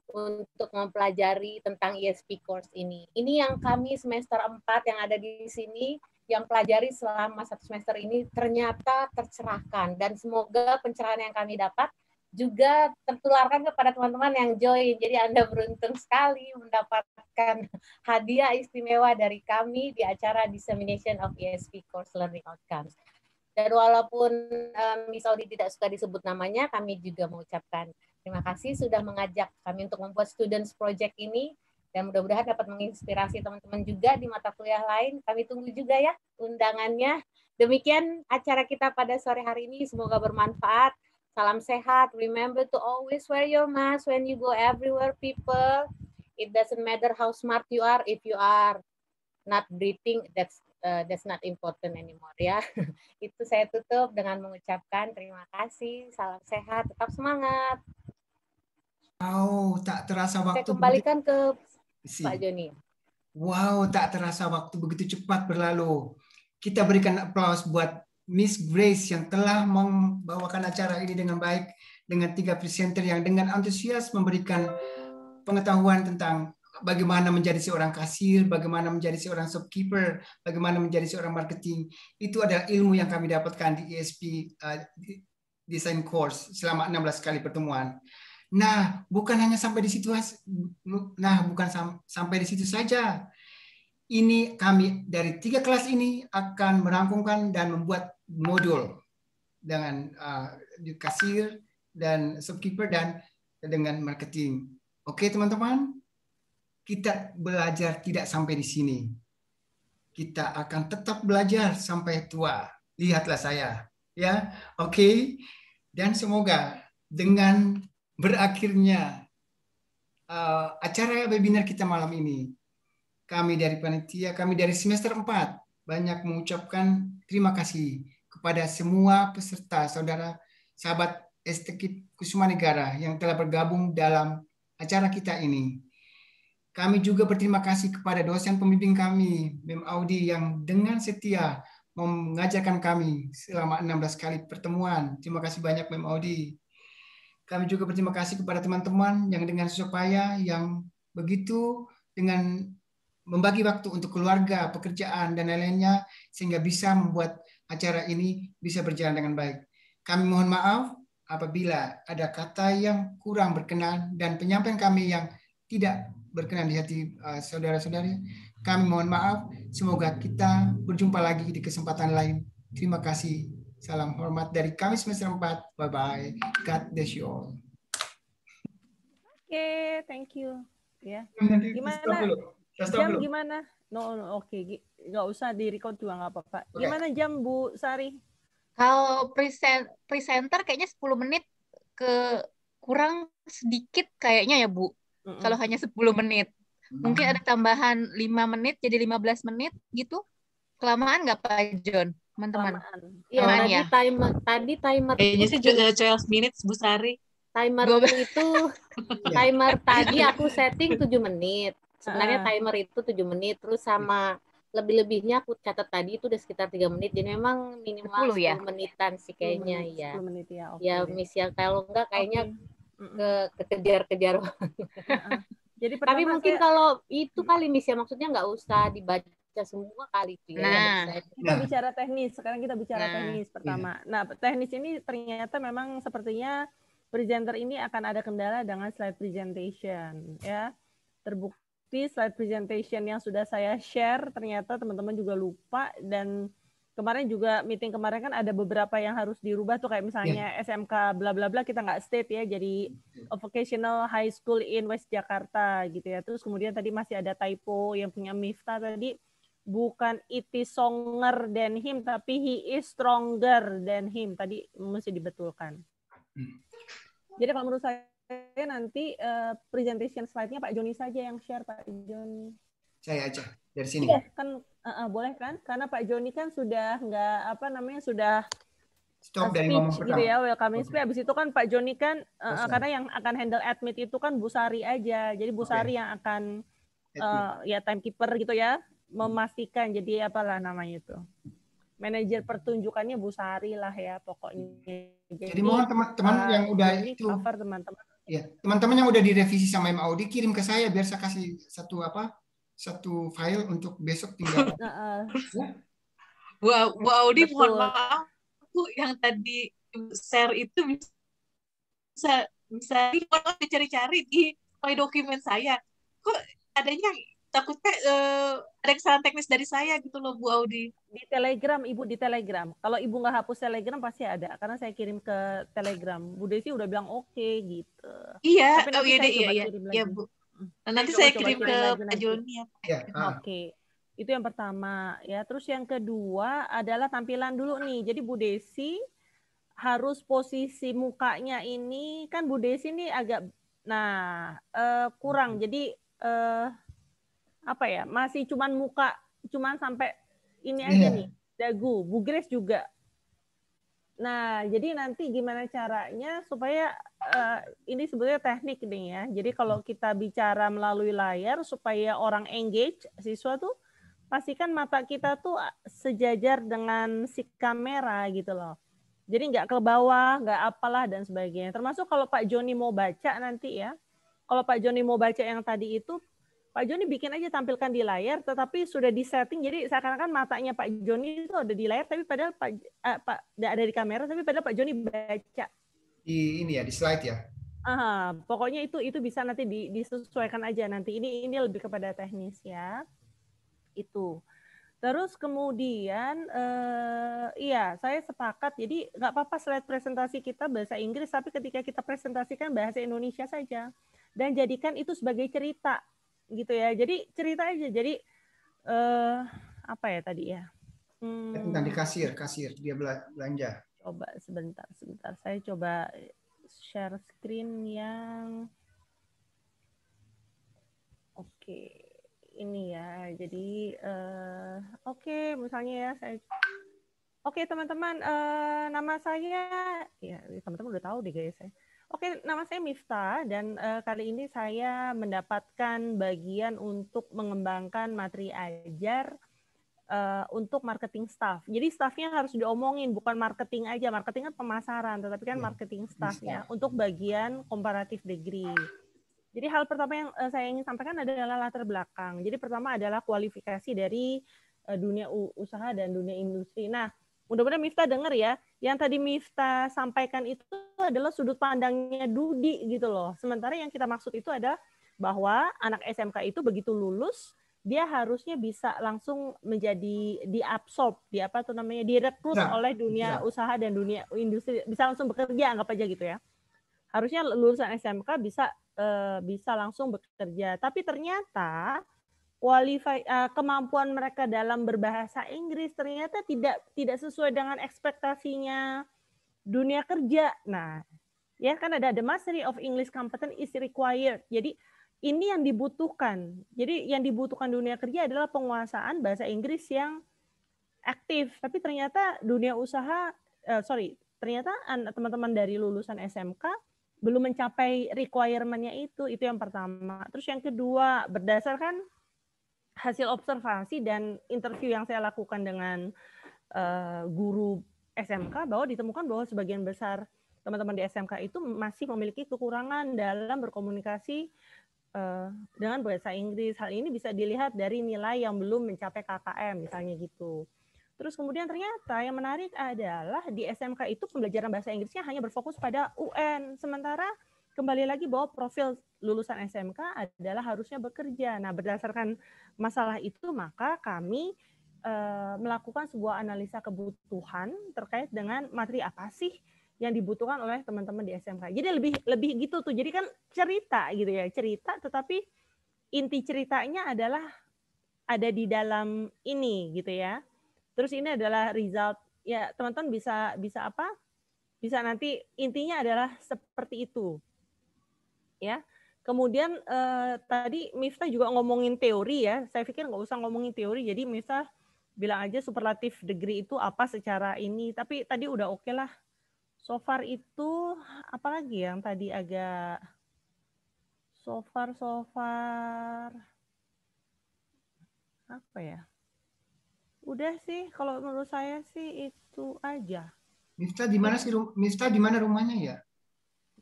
untuk mempelajari tentang ESP course ini. Ini yang kami semester 4 yang ada di sini, yang pelajari selama 1 semester ini ternyata tercerahkan. Dan semoga pencerahan yang kami dapat juga tertularkan kepada teman-teman yang join. Jadi Anda beruntung sekali mendapatkan hadiah istimewa dari kami di acara Dissemination of ESP Course Learning Outcomes. Dan walaupun Miss Audi tidak suka disebut namanya, kami juga mengucapkan terima kasih sudah mengajak kami untuk membuat Students Project ini. Dan mudah-mudahan dapat menginspirasi teman-teman juga di mata kuliah lain. Kami tunggu juga ya undangannya. Demikian acara kita pada sore hari ini. Semoga bermanfaat. Salam sehat. Remember to always wear your mask when you go everywhere, people. It doesn't matter how smart you are. If you are not breathing, that's not important anymore ya. Itu saya tutup dengan mengucapkan terima kasih. Salam sehat. Tetap semangat. Wow, tak terasa waktu. Saya kembalikan ke Pak Joni. Wow, tak terasa waktu begitu cepat berlalu. Kita berikan aplaus buat Miss Grace yang telah membawakan acara ini dengan baik, dengan 3 presenter yang dengan antusias memberikan pengetahuan tentang bagaimana menjadi seorang kasir, bagaimana menjadi seorang shopkeeper, bagaimana menjadi seorang marketing. Itu adalah ilmu yang kami dapatkan di ESP Design Course selama 16 kali pertemuan. Nah, bukan hanya sampai di situ. Sampai di situ saja. Ini kami dari 3 kelas ini akan merangkumkan dan membuat modul dengan kasir dan shopkeeper dan dengan marketing. Oke, teman-teman, kita belajar tidak sampai di sini. Kita akan tetap belajar sampai tua. Lihatlah saya, ya. Oke. Dan semoga dengan berakhirnya acara webinar kita malam ini, kami dari panitia, kami dari semester 4 banyak mengucapkan terima kasih kepada semua peserta, saudara, sahabat STKIP Kusumanegara yang telah bergabung dalam acara kita ini. Kami juga berterima kasih kepada dosen pembimbing kami, Mem Audi, yang dengan setia mengajarkan kami selama 16 kali pertemuan. Terima kasih banyak Mem Audi. Kami juga berterima kasih kepada teman-teman yang dengan susah payah, yang begitu dengan membagi waktu untuk keluarga, pekerjaan, dan lain-lainnya, sehingga bisa membuat acara ini bisa berjalan dengan baik. Kami mohon maaf apabila ada kata yang kurang berkenan dan penyampaian kami yang tidak berkenan di hati saudara-saudari. Kami mohon maaf. Semoga kita berjumpa lagi di kesempatan lain. Terima kasih. Salam hormat dari kami semester 4. Bye-bye. God bless you all. Oke, thank you. Ya. Gimana? Jam gimana? No, oke. Nggak usah di-record juga nggak apa-apa. Gimana jam, Bu Sari? Kalau presenter kayaknya 10 menit kurang sedikit kayaknya ya, Bu. Kalau hanya 10 menit. Mungkin ada tambahan 5 menit jadi 15 menit gitu. Kelamaan nggak Pak John? teman-teman. Iya, tadi timer Kayaknya sih 12 minutes Bu Sari. timerku itu timer tadi aku setting 7 menit. Sebenarnya timer itu 7 menit, terus sama lebih-lebihnya aku catat tadi itu udah sekitar 3 menit. Jadi memang minimal 10 menitan sih kayaknya ya. 10 menit ya, oke. Ya, Miss, kalau enggak kayaknya kekejar-kejar. Jadi tapi mungkin kalau itu kali Miss ya, maksudnya nggak usah dibaca semua kali itu ya. Kita bicara teknis, sekarang kita bicara teknis pertama. Nah, teknis ini ternyata memang sepertinya presenter ini akan ada kendala dengan slide presentation ya. Terbukti slide presentation yang sudah saya share ternyata teman-teman juga lupa, dan kemarin juga meeting kemarin kan ada beberapa yang harus dirubah tuh, kayak misalnya SMK bla bla bla kita nggak state ya, jadi Vocational High School in West Jakarta gitu ya. Terus kemudian tadi masih ada typo yang punya Miftah tadi, bukan it is stronger than him, tapi he is stronger than him. Tadi mesti dibetulkan. Jadi kalau menurut saya nanti presentation slide-nya Pak Joni saja yang share, Pak Joni. Saya aja dari sini. Iya, kan boleh kan? Karena Pak Joni kan sudah sudah stop dari ngomong gitu ya, welcoming speech. Habis itu kan Pak Joni kan karena yang akan handle admit itu kan Bu Sari aja. Jadi Bu Sari yang akan ya timekeeper gitu ya, memastikan, jadi apalah namanya itu, manajer pertunjukannya Bu Sari lah ya pokoknya. Jadi mohon teman-teman yang udah itu teman-teman ya, teman-teman yang udah direvisi sama Im Audi kirim ke saya biar saya kasih satu file untuk besok tinggal. Bu Audi mohon maaf Bu, yang tadi share itu bisa dicari-cari di dokumen saya. Kok adanya takutnya ada kesalahan teknis dari saya gitu loh Bu Audi. Di Telegram, Ibu, di Telegram. Kalau Ibu nggak hapus Telegram pasti ada, karena saya kirim ke Telegram. Bu Desi udah bilang oke gitu. Iya, tapi nanti saya coba kirim lagi. Iya, Bu. Nanti saya kirim ke Pak Joni ya. Oke. Itu yang pertama ya. Terus yang kedua adalah tampilan dulu nih. Jadi Bu Desi harus posisi mukanya ini, kan Bu Desi ini agak kurang. Jadi apa ya, masih cuman muka, cuman sampai ini aja nih, dagu. Bu Grace juga. Nah, jadi nanti gimana caranya supaya ini sebetulnya teknik nih ya. Jadi kalau kita bicara melalui layar supaya orang engage, siswa tuh pastikan mata kita tuh sejajar dengan si kamera gitu loh. Jadi nggak ke bawah, nggak apalah dan sebagainya. Termasuk kalau Pak Joni mau baca nanti ya. Kalau Pak Joni mau baca yang tadi itu, Pak Joni bikin aja tampilkan di layar, tetapi sudah disetting, jadi seakan-akan matanya Pak Joni itu ada di layar, tapi padahal Pak ada di kamera, tapi padahal Pak Joni baca. Di ini ya, di slide ya. Pokoknya itu bisa nanti disesuaikan aja nanti. Ini lebih kepada teknis ya. Itu. Terus kemudian, iya saya sepakat. Jadi nggak apa-apa slide presentasi kita bahasa Inggris, tapi ketika kita presentasikan bahasa Indonesia saja dan jadikan itu sebagai cerita. Gitu ya, jadi cerita aja. Jadi apa ya tadi ya, tentang di kasir dia belanja. Coba sebentar saya coba share screen yang oke. Ini ya, jadi oke, misalnya ya saya teman-teman, nama saya ya teman-teman udah tahu deh guys saya. Oke, nama saya Miftah dan kali ini saya mendapatkan bagian untuk mengembangkan materi ajar untuk marketing staff. Jadi staffnya harus diomongin, bukan marketing aja. Marketing kan pemasaran, tetapi kan marketing staff ya, untuk bagian comparative degree. Jadi hal pertama yang saya ingin sampaikan adalah latar belakang. Jadi pertama adalah kualifikasi dari dunia usaha dan dunia industri. Nah, mudah-mudahan Miftah dengar ya. Yang tadi Miftah sampaikan itu adalah sudut pandangnya Dudi gitu loh. Sementara yang kita maksud itu adalah bahwa anak SMK itu begitu lulus, dia harusnya bisa langsung menjadi diabsorb, direkrut oleh dunia usaha dan dunia industri, bisa langsung bekerja, anggap aja gitu ya. Harusnya lulusan SMK bisa langsung bekerja. Tapi ternyata kemampuan mereka dalam berbahasa Inggris ternyata tidak sesuai dengan ekspektasinya dunia kerja. Nah, ya kan ada mastery of English competence is required. Jadi ini yang dibutuhkan. Jadi yang dibutuhkan dunia kerja adalah penguasaan bahasa Inggris yang aktif, tapi ternyata dunia usaha, ternyata teman-teman dari lulusan SMK belum mencapai requirement-nya itu yang pertama. Terus yang kedua, berdasarkan hasil observasi dan interview yang saya lakukan dengan guru SMK, bahwa ditemukan bahwa sebagian besar teman-teman di SMK itu masih memiliki kekurangan dalam berkomunikasi dengan bahasa Inggris. Hal ini bisa dilihat dari nilai yang belum mencapai KKM misalnya gitu. Terus kemudian ternyata yang menarik adalah di SMK itu pembelajaran bahasa Inggrisnya hanya berfokus pada UN. Sementara kembali lagi bahwa profil lulusan SMK adalah harusnya bekerja. Nah, berdasarkan masalah itu maka kami melakukan sebuah analisa kebutuhan terkait dengan materi apa sih yang dibutuhkan oleh teman-teman di SMK. Jadi lebih gitu tuh. Jadi kan cerita gitu ya, cerita, tetapi inti ceritanya adalah ada di dalam ini gitu ya. Terus ini adalah result ya, teman-teman bisa apa? Bisa nanti intinya adalah seperti itu. Ya. Kemudian tadi Miftah juga ngomongin teori ya. Saya pikir nggak usah ngomongin teori. Jadi Miftah bilang aja superlative degree itu apa secara ini. Tapi tadi udah oke lah. So far itu apalagi yang tadi agak so far apa ya? Udah sih kalau menurut saya sih itu aja. Miftah di mana sih? Miftah di mana rumahnya ya?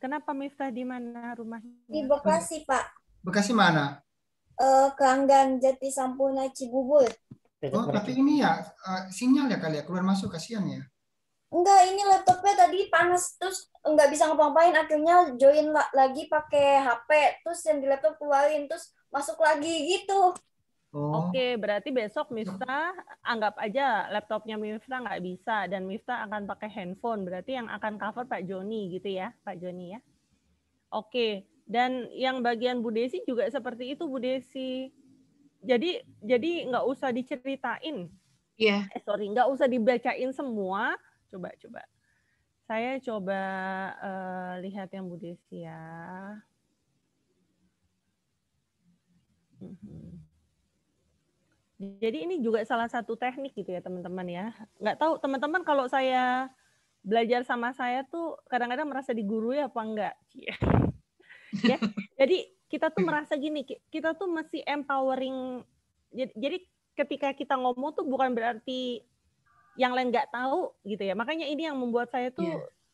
Kenapa Miftah di mana rumahnya? Di Bekasi, Pak. Bekasi mana? Kelanggan Jati Sampurna Cibubur. Oh, tapi ini ya sinyal ya kali ya, keluar masuk, kasihan ya. Enggak, ini laptopnya tadi panas terus nggak bisa ngapa-ngapain, akhirnya join lagi pakai HP, terus yang di laptop keluarin terus masuk lagi gitu. Oh. Oke, berarti besok Miftah anggap aja laptopnya Miftah nggak bisa dan Miftah akan pakai handphone. Berarti yang akan cover Pak Joni gitu ya, Pak Joni ya. Oke, dan yang bagian Bu Desi juga seperti itu Bu Desi. Jadi nggak usah diceritain. Iya. Nggak usah dibacain semua. Coba. Saya coba lihat yang Bu Desi ya. Jadi ini juga salah satu teknik gitu ya teman-teman ya. Nggak tahu teman-teman kalau saya belajar sama saya tuh kadang-kadang merasa digurui apa enggak. Ya, jadi kita tuh merasa gini, kita tuh masih empowering. Jadi ketika kita ngomong tuh bukan berarti yang lain nggak tahu gitu ya. Makanya ini yang membuat saya tuh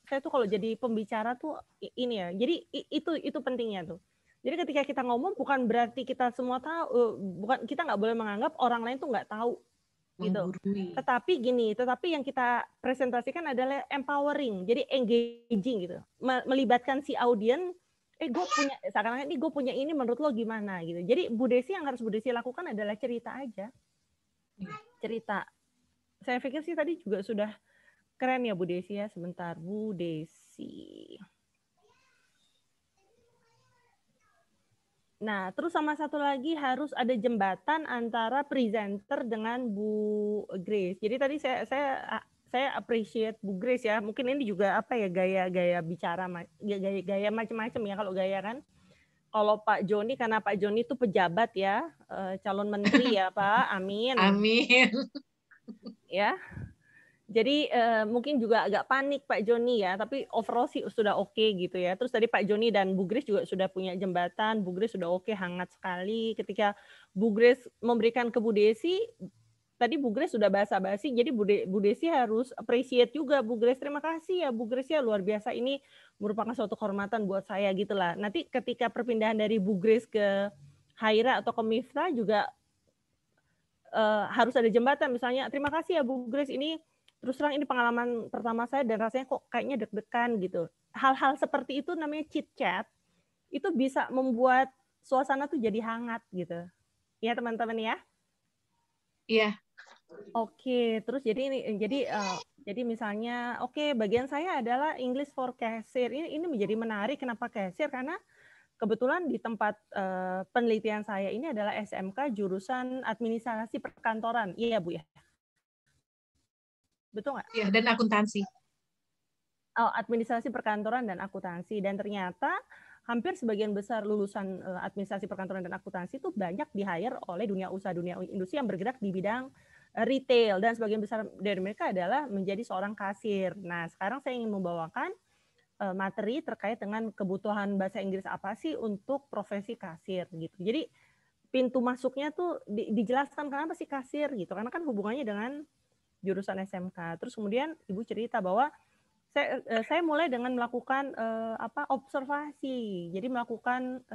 saya tuh kalau jadi pembicara tuh ini ya. Jadi itu pentingnya tuh. Jadi ketika kita ngomong bukan berarti kita semua tahu, bukan, kita nggak boleh menganggap orang lain tuh nggak tahu gitu. Tetapi yang kita presentasikan adalah empowering, jadi engaging gitu, melibatkan si audien. Gue punya seakan-akan ini, gue punya ini, menurut lo gimana gitu. Jadi Bu Desi yang harus Bu Desi lakukan adalah cerita aja, cerita. Saya pikir sih tadi juga sudah keren ya Bu Desi ya. Sebentar Bu Desi. Nah, terus sama satu lagi harus ada jembatan antara presenter dengan Bu Grace. Jadi tadi saya appreciate Bu Grace ya. Mungkin ini juga apa ya, gaya bicara, gaya macam-macam ya kalau gaya kan. Kalau Pak Joni, karena Pak Joni itu pejabat ya, calon menteri ya Pak. Amin. Amin. Ya. Jadi mungkin juga agak panik Pak Joni ya, tapi overall sih sudah oke gitu ya. Terus tadi Pak Joni dan Bu Grace juga sudah punya jembatan, Bu Grace sudah oke, hangat sekali. Ketika Bu Grace memberikan ke Bu Desi, tadi Bu Grace sudah basa-basi, jadi Bu Desi harus appreciate juga Bu Grace. Terima kasih ya Bu Grace ya, luar biasa, ini merupakan suatu kehormatan buat saya gitulah. Nanti ketika perpindahan dari Bu Grace ke Haira atau ke Miftah juga harus ada jembatan, misalnya terima kasih ya Bu Grace, ini terus terang ini pengalaman pertama saya dan rasanya kok kayaknya deg-degan gitu. Hal-hal seperti itu namanya chit chat, itu bisa membuat suasana tuh jadi hangat gitu. Ya teman-teman ya. Iya. Oke, terus jadi misalnya bagian saya adalah English for Cashier. Ini menjadi menarik, kenapa cashier? Karena kebetulan di tempat penelitian saya ini adalah SMK jurusan administrasi perkantoran. Iya Bu ya. Betul nggak? Iya, dan akuntansi. Oh, administrasi perkantoran dan akuntansi. Dan ternyata hampir sebagian besar lulusan administrasi perkantoran dan akuntansi itu banyak di-hire oleh dunia usaha, dunia industri yang bergerak di bidang retail, dan sebagian besar dari mereka adalah menjadi seorang kasir. Nah, sekarang saya ingin membawakan materi terkait dengan kebutuhan bahasa Inggris apa sih untuk profesi kasir gitu. Jadi pintu masuknya tuh dijelaskan kenapa sih kasir gitu, karena kan hubungannya dengan jurusan SMK. Terus kemudian Ibu cerita bahwa saya mulai dengan melakukan observasi. Jadi melakukan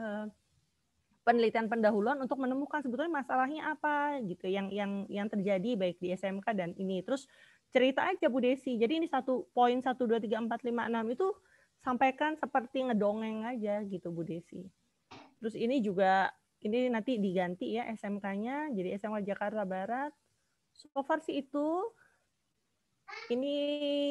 penelitian pendahuluan untuk menemukan sebetulnya masalahnya apa gitu yang terjadi baik di SMK dan ini. Terus cerita aja Bu Desi. Jadi ini 1 poin 1 2 3 4 5 6 itu sampaikan seperti ngedongeng aja gitu Bu Desi. Terus ini juga ini nanti diganti ya SMK-nya jadi SMK Jakarta Barat. So far sih itu. Ini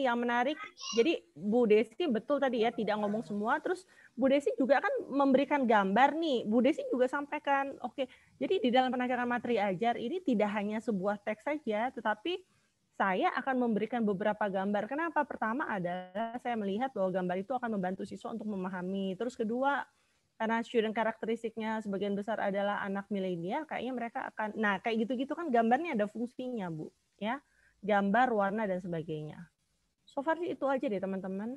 yang menarik. Jadi Bu Desi betul tadi ya tidak ngomong semua. Terus Bu Desi juga kan memberikan gambar nih. Bu Desi juga sampaikan, oke. Jadi di dalam penegakan materi ajar ini tidak hanya sebuah teks saja, tetapi saya akan memberikan beberapa gambar. Kenapa? Pertama adalah saya melihat bahwa gambar itu akan membantu siswa untuk memahami. Terus kedua, karena student karakteristiknya sebagian besar adalah anak milenial, kayaknya mereka akan, nah kayak gitu-gitu kan gambarnya ada fungsinya Bu, ya. Gambar, warna, dan sebagainya. So far sih itu aja deh teman-teman.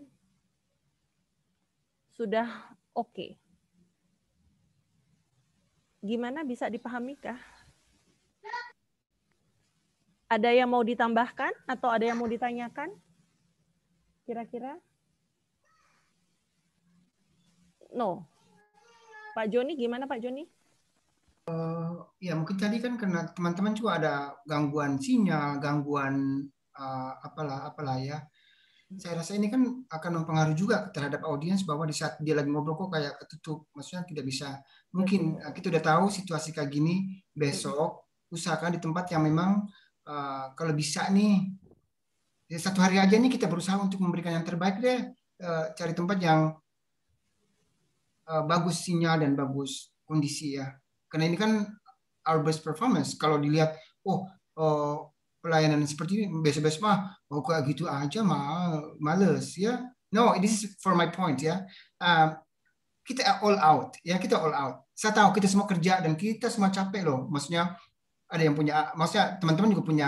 Sudah oke. Gimana, bisa dipahami kah? Ada yang mau ditambahkan atau ada yang mau ditanyakan? Kira-kira? No. Pak Joni, gimana Pak Joni? Ya mungkin tadi kan karena teman-teman juga ada gangguan sinyal, gangguan apalah ya. Saya rasa ini kan akan mempengaruhi juga terhadap audiens bahwa di saat dia lagi ngobrol kok kayak ketutup, maksudnya tidak bisa. Mungkin kita udah tahu situasi kayak gini, besok usahakan di tempat yang memang kalau bisa nih ya 1 hari aja nih kita berusaha untuk memberikan yang terbaik deh, cari tempat yang bagus sinyal dan bagus kondisi ya. Karena ini kan our best performance. Kalau dilihat, pelayanan seperti ini biasa-biasa mah, kayak gitu aja males ya. No, this is for my point ya. Kita all out ya, kita all out. Saya tahu kita semua kerja dan kita semua capek loh. Maksudnya ada yang punya, maksudnya teman-teman juga punya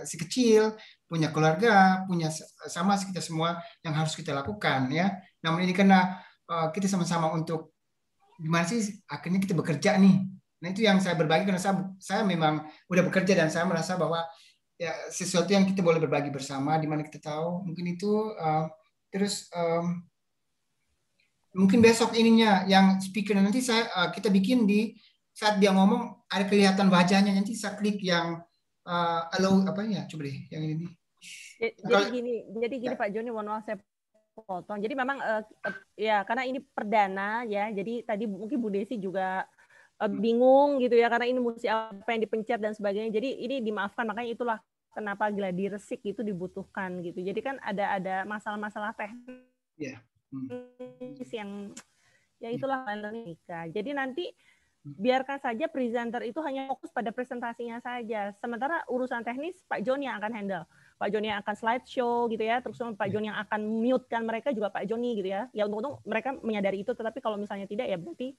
si kecil, punya keluarga, punya sama kita semua yang harus kita lakukan ya. Namun ini karena kita sama-sama untuk gimana sih akhirnya kita bekerja nih. Nah itu yang saya berbagi karena saya memang udah bekerja dan saya merasa bahwa ya sesuatu yang kita boleh berbagi bersama di mana kita tahu mungkin itu terus mungkin besok ininya yang speaker nanti kita bikin di saat dia ngomong ada kelihatan wajahnya, nanti saya klik yang allow apa ya, coba deh yang ini. Jadi gini Pak Joni, mohon maaf saya potong. Jadi memang ya karena ini perdana ya, jadi tadi mungkin Bu Desi juga bingung gitu ya karena ini mesti apa yang dipencet dan sebagainya. Jadi ini dimaafkan, makanya itulah kenapa gladi resik itu dibutuhkan gitu. Jadi kan ada masalah-masalah teknis yang ya itulah Nikah. Jadi nanti biarkan saja presenter itu hanya fokus pada presentasinya saja. Sementara urusan teknis Pak Joni yang akan handle. Pak Joni yang akan slideshow gitu ya, terus Pak Joni yang akan mute-kan mereka juga Pak Joni gitu ya. Ya untung mereka menyadari itu, tetapi kalau misalnya tidak ya berarti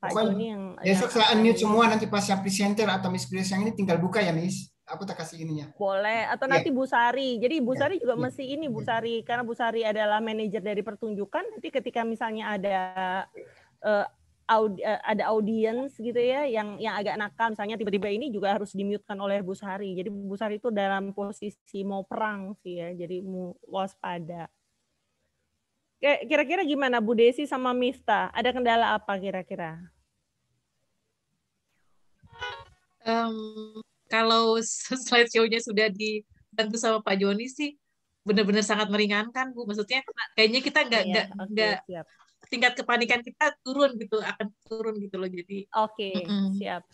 Pak Joni yang besok saya unmute semua, nanti pas yang presenter atau Miss Grace yang ini tinggal buka ya Miss. Aku tak kasih ininya. Boleh, atau nanti Bu Sari. Jadi Bu Sari juga mesti ini Bu Sari, karena Bu Sari adalah manajer dari pertunjukan. Nanti ketika misalnya ada audiens gitu ya yang agak nakal, misalnya tiba-tiba ini juga harus dimute-kan oleh Bu Sari. Jadi Bu Sari itu dalam posisi mau perang sih ya, jadi mau waspada. Kira-kira gimana Bu Desi sama Miftah? Ada kendala apa kira-kira? Kalau slideshow-nya sudah dibantu sama Pak Joni sih benar-benar sangat meringankan Bu. Maksudnya kayaknya kita nggak tingkat kepanikan kita akan turun gitu loh. Jadi siap.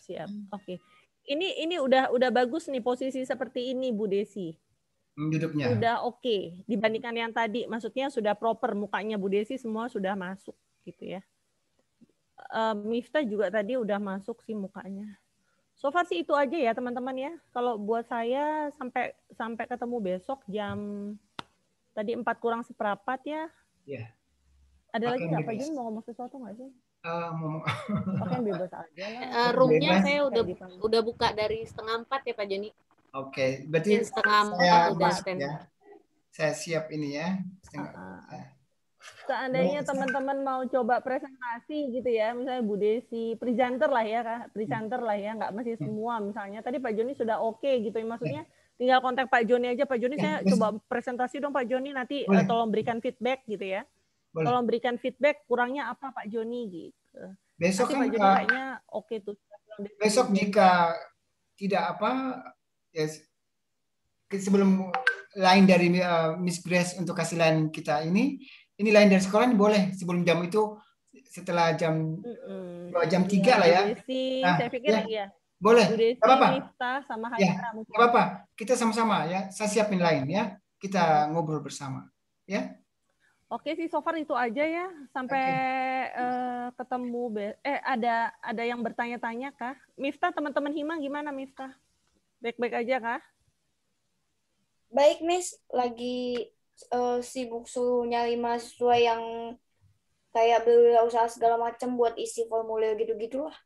Oke. Ini udah bagus nih posisi seperti ini Bu Desi. Duduknya. Sudah oke dibandingkan yang tadi, maksudnya sudah proper mukanya Bu Desi semua sudah masuk gitu ya. Miftah juga tadi udah masuk sih mukanya. So far sih itu aja ya teman-teman ya. Kalau buat saya sampai ketemu besok jam tadi 4:45 ya. Iya. Ada lagi nggak Pak Jun mau ngomong sesuatu nggak sih? Roomnya saya udah buka dari 3:30 ya Pak Joni. Oke, berarti setengah saya udah masuk stand. ya. Saya siap ini ya. Seandainya teman-teman mau coba presentasi gitu ya, misalnya Bu Desi, presenter lah ya, Kak, presenter lah ya, nggak mesti semua misalnya. Tadi Pak Joni sudah oke gitu ya, maksudnya tinggal kontak Pak Joni aja, Pak Joni saya coba presentasi dong Pak Joni, nanti tolong berikan feedback gitu ya. Boleh. Tolong berikan feedback kurangnya apa Pak Joni gitu. Besok nanti kan Pak Joni kayaknya oke tuh. Besok jika tidak apa, ya, sebelum lain dari Miss Grace untuk kasih lain kita ini lain dari sekolah ini boleh sebelum jam itu, setelah jam 2 jam 3 lah ya. Desi, nah, saya pikir ya, boleh. Bu Desi, apa-apa. Miftah sama Ya, Haira mungkin. nggak apa-apa. Kita sama-sama ya. Saya siapin lain ya. Kita ngobrol bersama. Ya. Oke sih, so far itu aja ya. Sampai ketemu. Ada yang bertanya-tanya kah? Miftah, teman-teman Hima gimana Miftah? Baik-baik aja kah? Baik, Miss. Lagi sibuk suruh nyari mahasiswa yang kayak berwirausaha segala macam buat isi formulir gitu-gitu lah.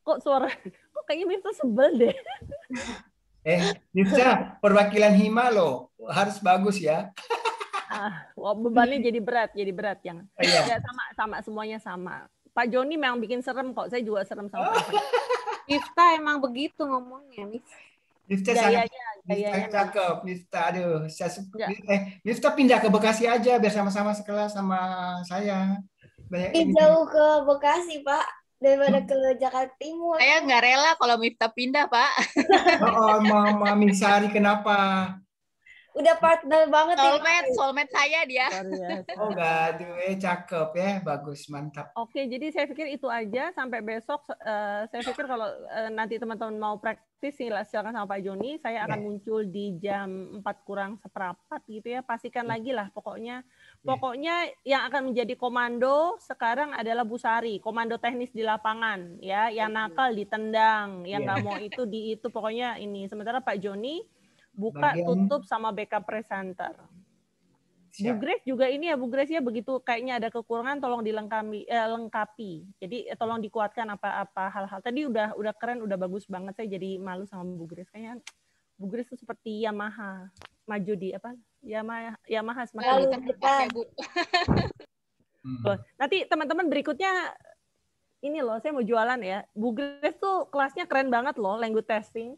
Kok kayaknya Miftah sebel deh. Miftah, perwakilan Hima loh. Harus bagus ya. Bebannya jadi berat yang. Iya. Ya sama semuanya sama. Pak Joni memang bikin serem kok. Saya juga serem sama Pak Joni. Miftah emang begitu ngomongnya, Miss. Miftah gayanya cakep. Miftah, aduh, Miftah pindah ke Bekasi aja biar sama-sama sekelas sama saya. Jauh ke Bekasi, Pak, daripada ke Jakarta Timur. Saya nggak rela kalau Miftah pindah, Pak. Mama Misari, kenapa? Udah partner banget. Soulmate saya dia. Oh, gaduh, cakep ya, bagus, mantap. Oke, jadi saya pikir itu aja sampai besok. Saya pikir kalau nanti teman-teman mau praktis, silakan sama Pak Joni. Saya akan muncul di jam 4:04 gitu ya. Pastikan lagi lah pokoknya. Pokoknya yang akan menjadi komando sekarang adalah Bu Sari, komando teknis di lapangan ya. Yang nakal ditendang, yang nggak mau itu pokoknya ini. Sementara Pak Joni buka, tutup sama backup presenter. Bu Grace juga ini ya, Bu Grace ya, begitu kayaknya ada kekurangan tolong lengkapi. Jadi tolong dikuatkan apa-apa hal-hal. Tadi udah keren, udah bagus banget. Saya jadi malu sama Bu Grace. Kayaknya Bu Grace itu seperti Yamaha maju di apa? Yamaha semakin dekat. Bu. Nanti teman-teman berikutnya ini loh, saya mau jualan ya. Bu Grace tuh kelasnya keren banget loh, language testing.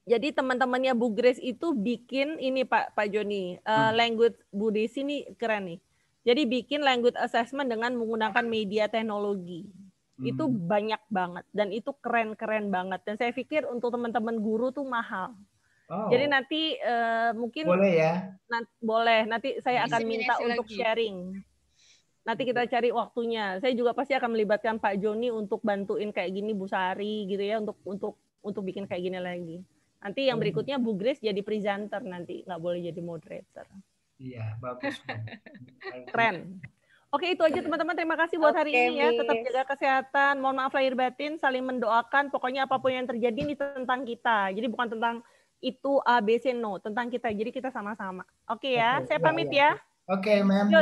Jadi teman-temannya Bu Grace itu bikin ini Pak Joni, language Bu Desi ini keren nih. Jadi bikin language assessment dengan menggunakan media teknologi. Itu banyak banget dan itu keren-keren banget. Dan saya pikir untuk teman-teman guru tuh mahal. Jadi nanti mungkin boleh ya. Boleh. Nanti saya akan minta untuk sharing. Nanti kita cari waktunya. Saya juga pasti akan melibatkan Pak Joni untuk bantuin kayak gini Bu Sari gitu ya, untuk bikin kayak gini lagi. Nanti yang berikutnya Bu Grace jadi presenter nanti, nggak boleh jadi moderator. Iya, bagus. Keren. Oke, itu aja teman-teman. Terima kasih buat hari ini ya. Tetap jaga kesehatan. Mohon maaf lahir batin, saling mendoakan. Pokoknya apapun yang terjadi ini tentang kita. Jadi bukan tentang itu A, B, C, no. Tentang kita. Jadi kita sama-sama. Oke ya, saya pamit ya. Oke, ma'am.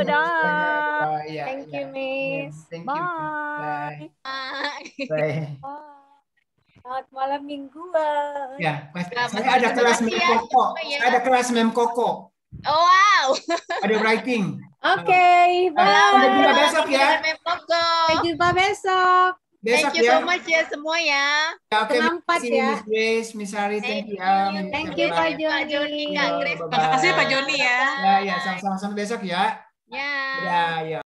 Thank you, Miss. Bye. Bye. Selamat malam mingguan. Ya, saya ada kelas Mem Koko. Saya ada kelas Mem Koko. Oh, wow. Ada writing. Oke, bye. Sampai jumpa besok ya. Sampai jumpa besok. Besok thank you so much ya semua ya. Oke, Terima kasih Miss Grace, Miss Sari, thank you ya. Thank you Pak Joni. Terima kasih Pak Joni ya. Ya, sama-sama besok ya. Ya. Ya.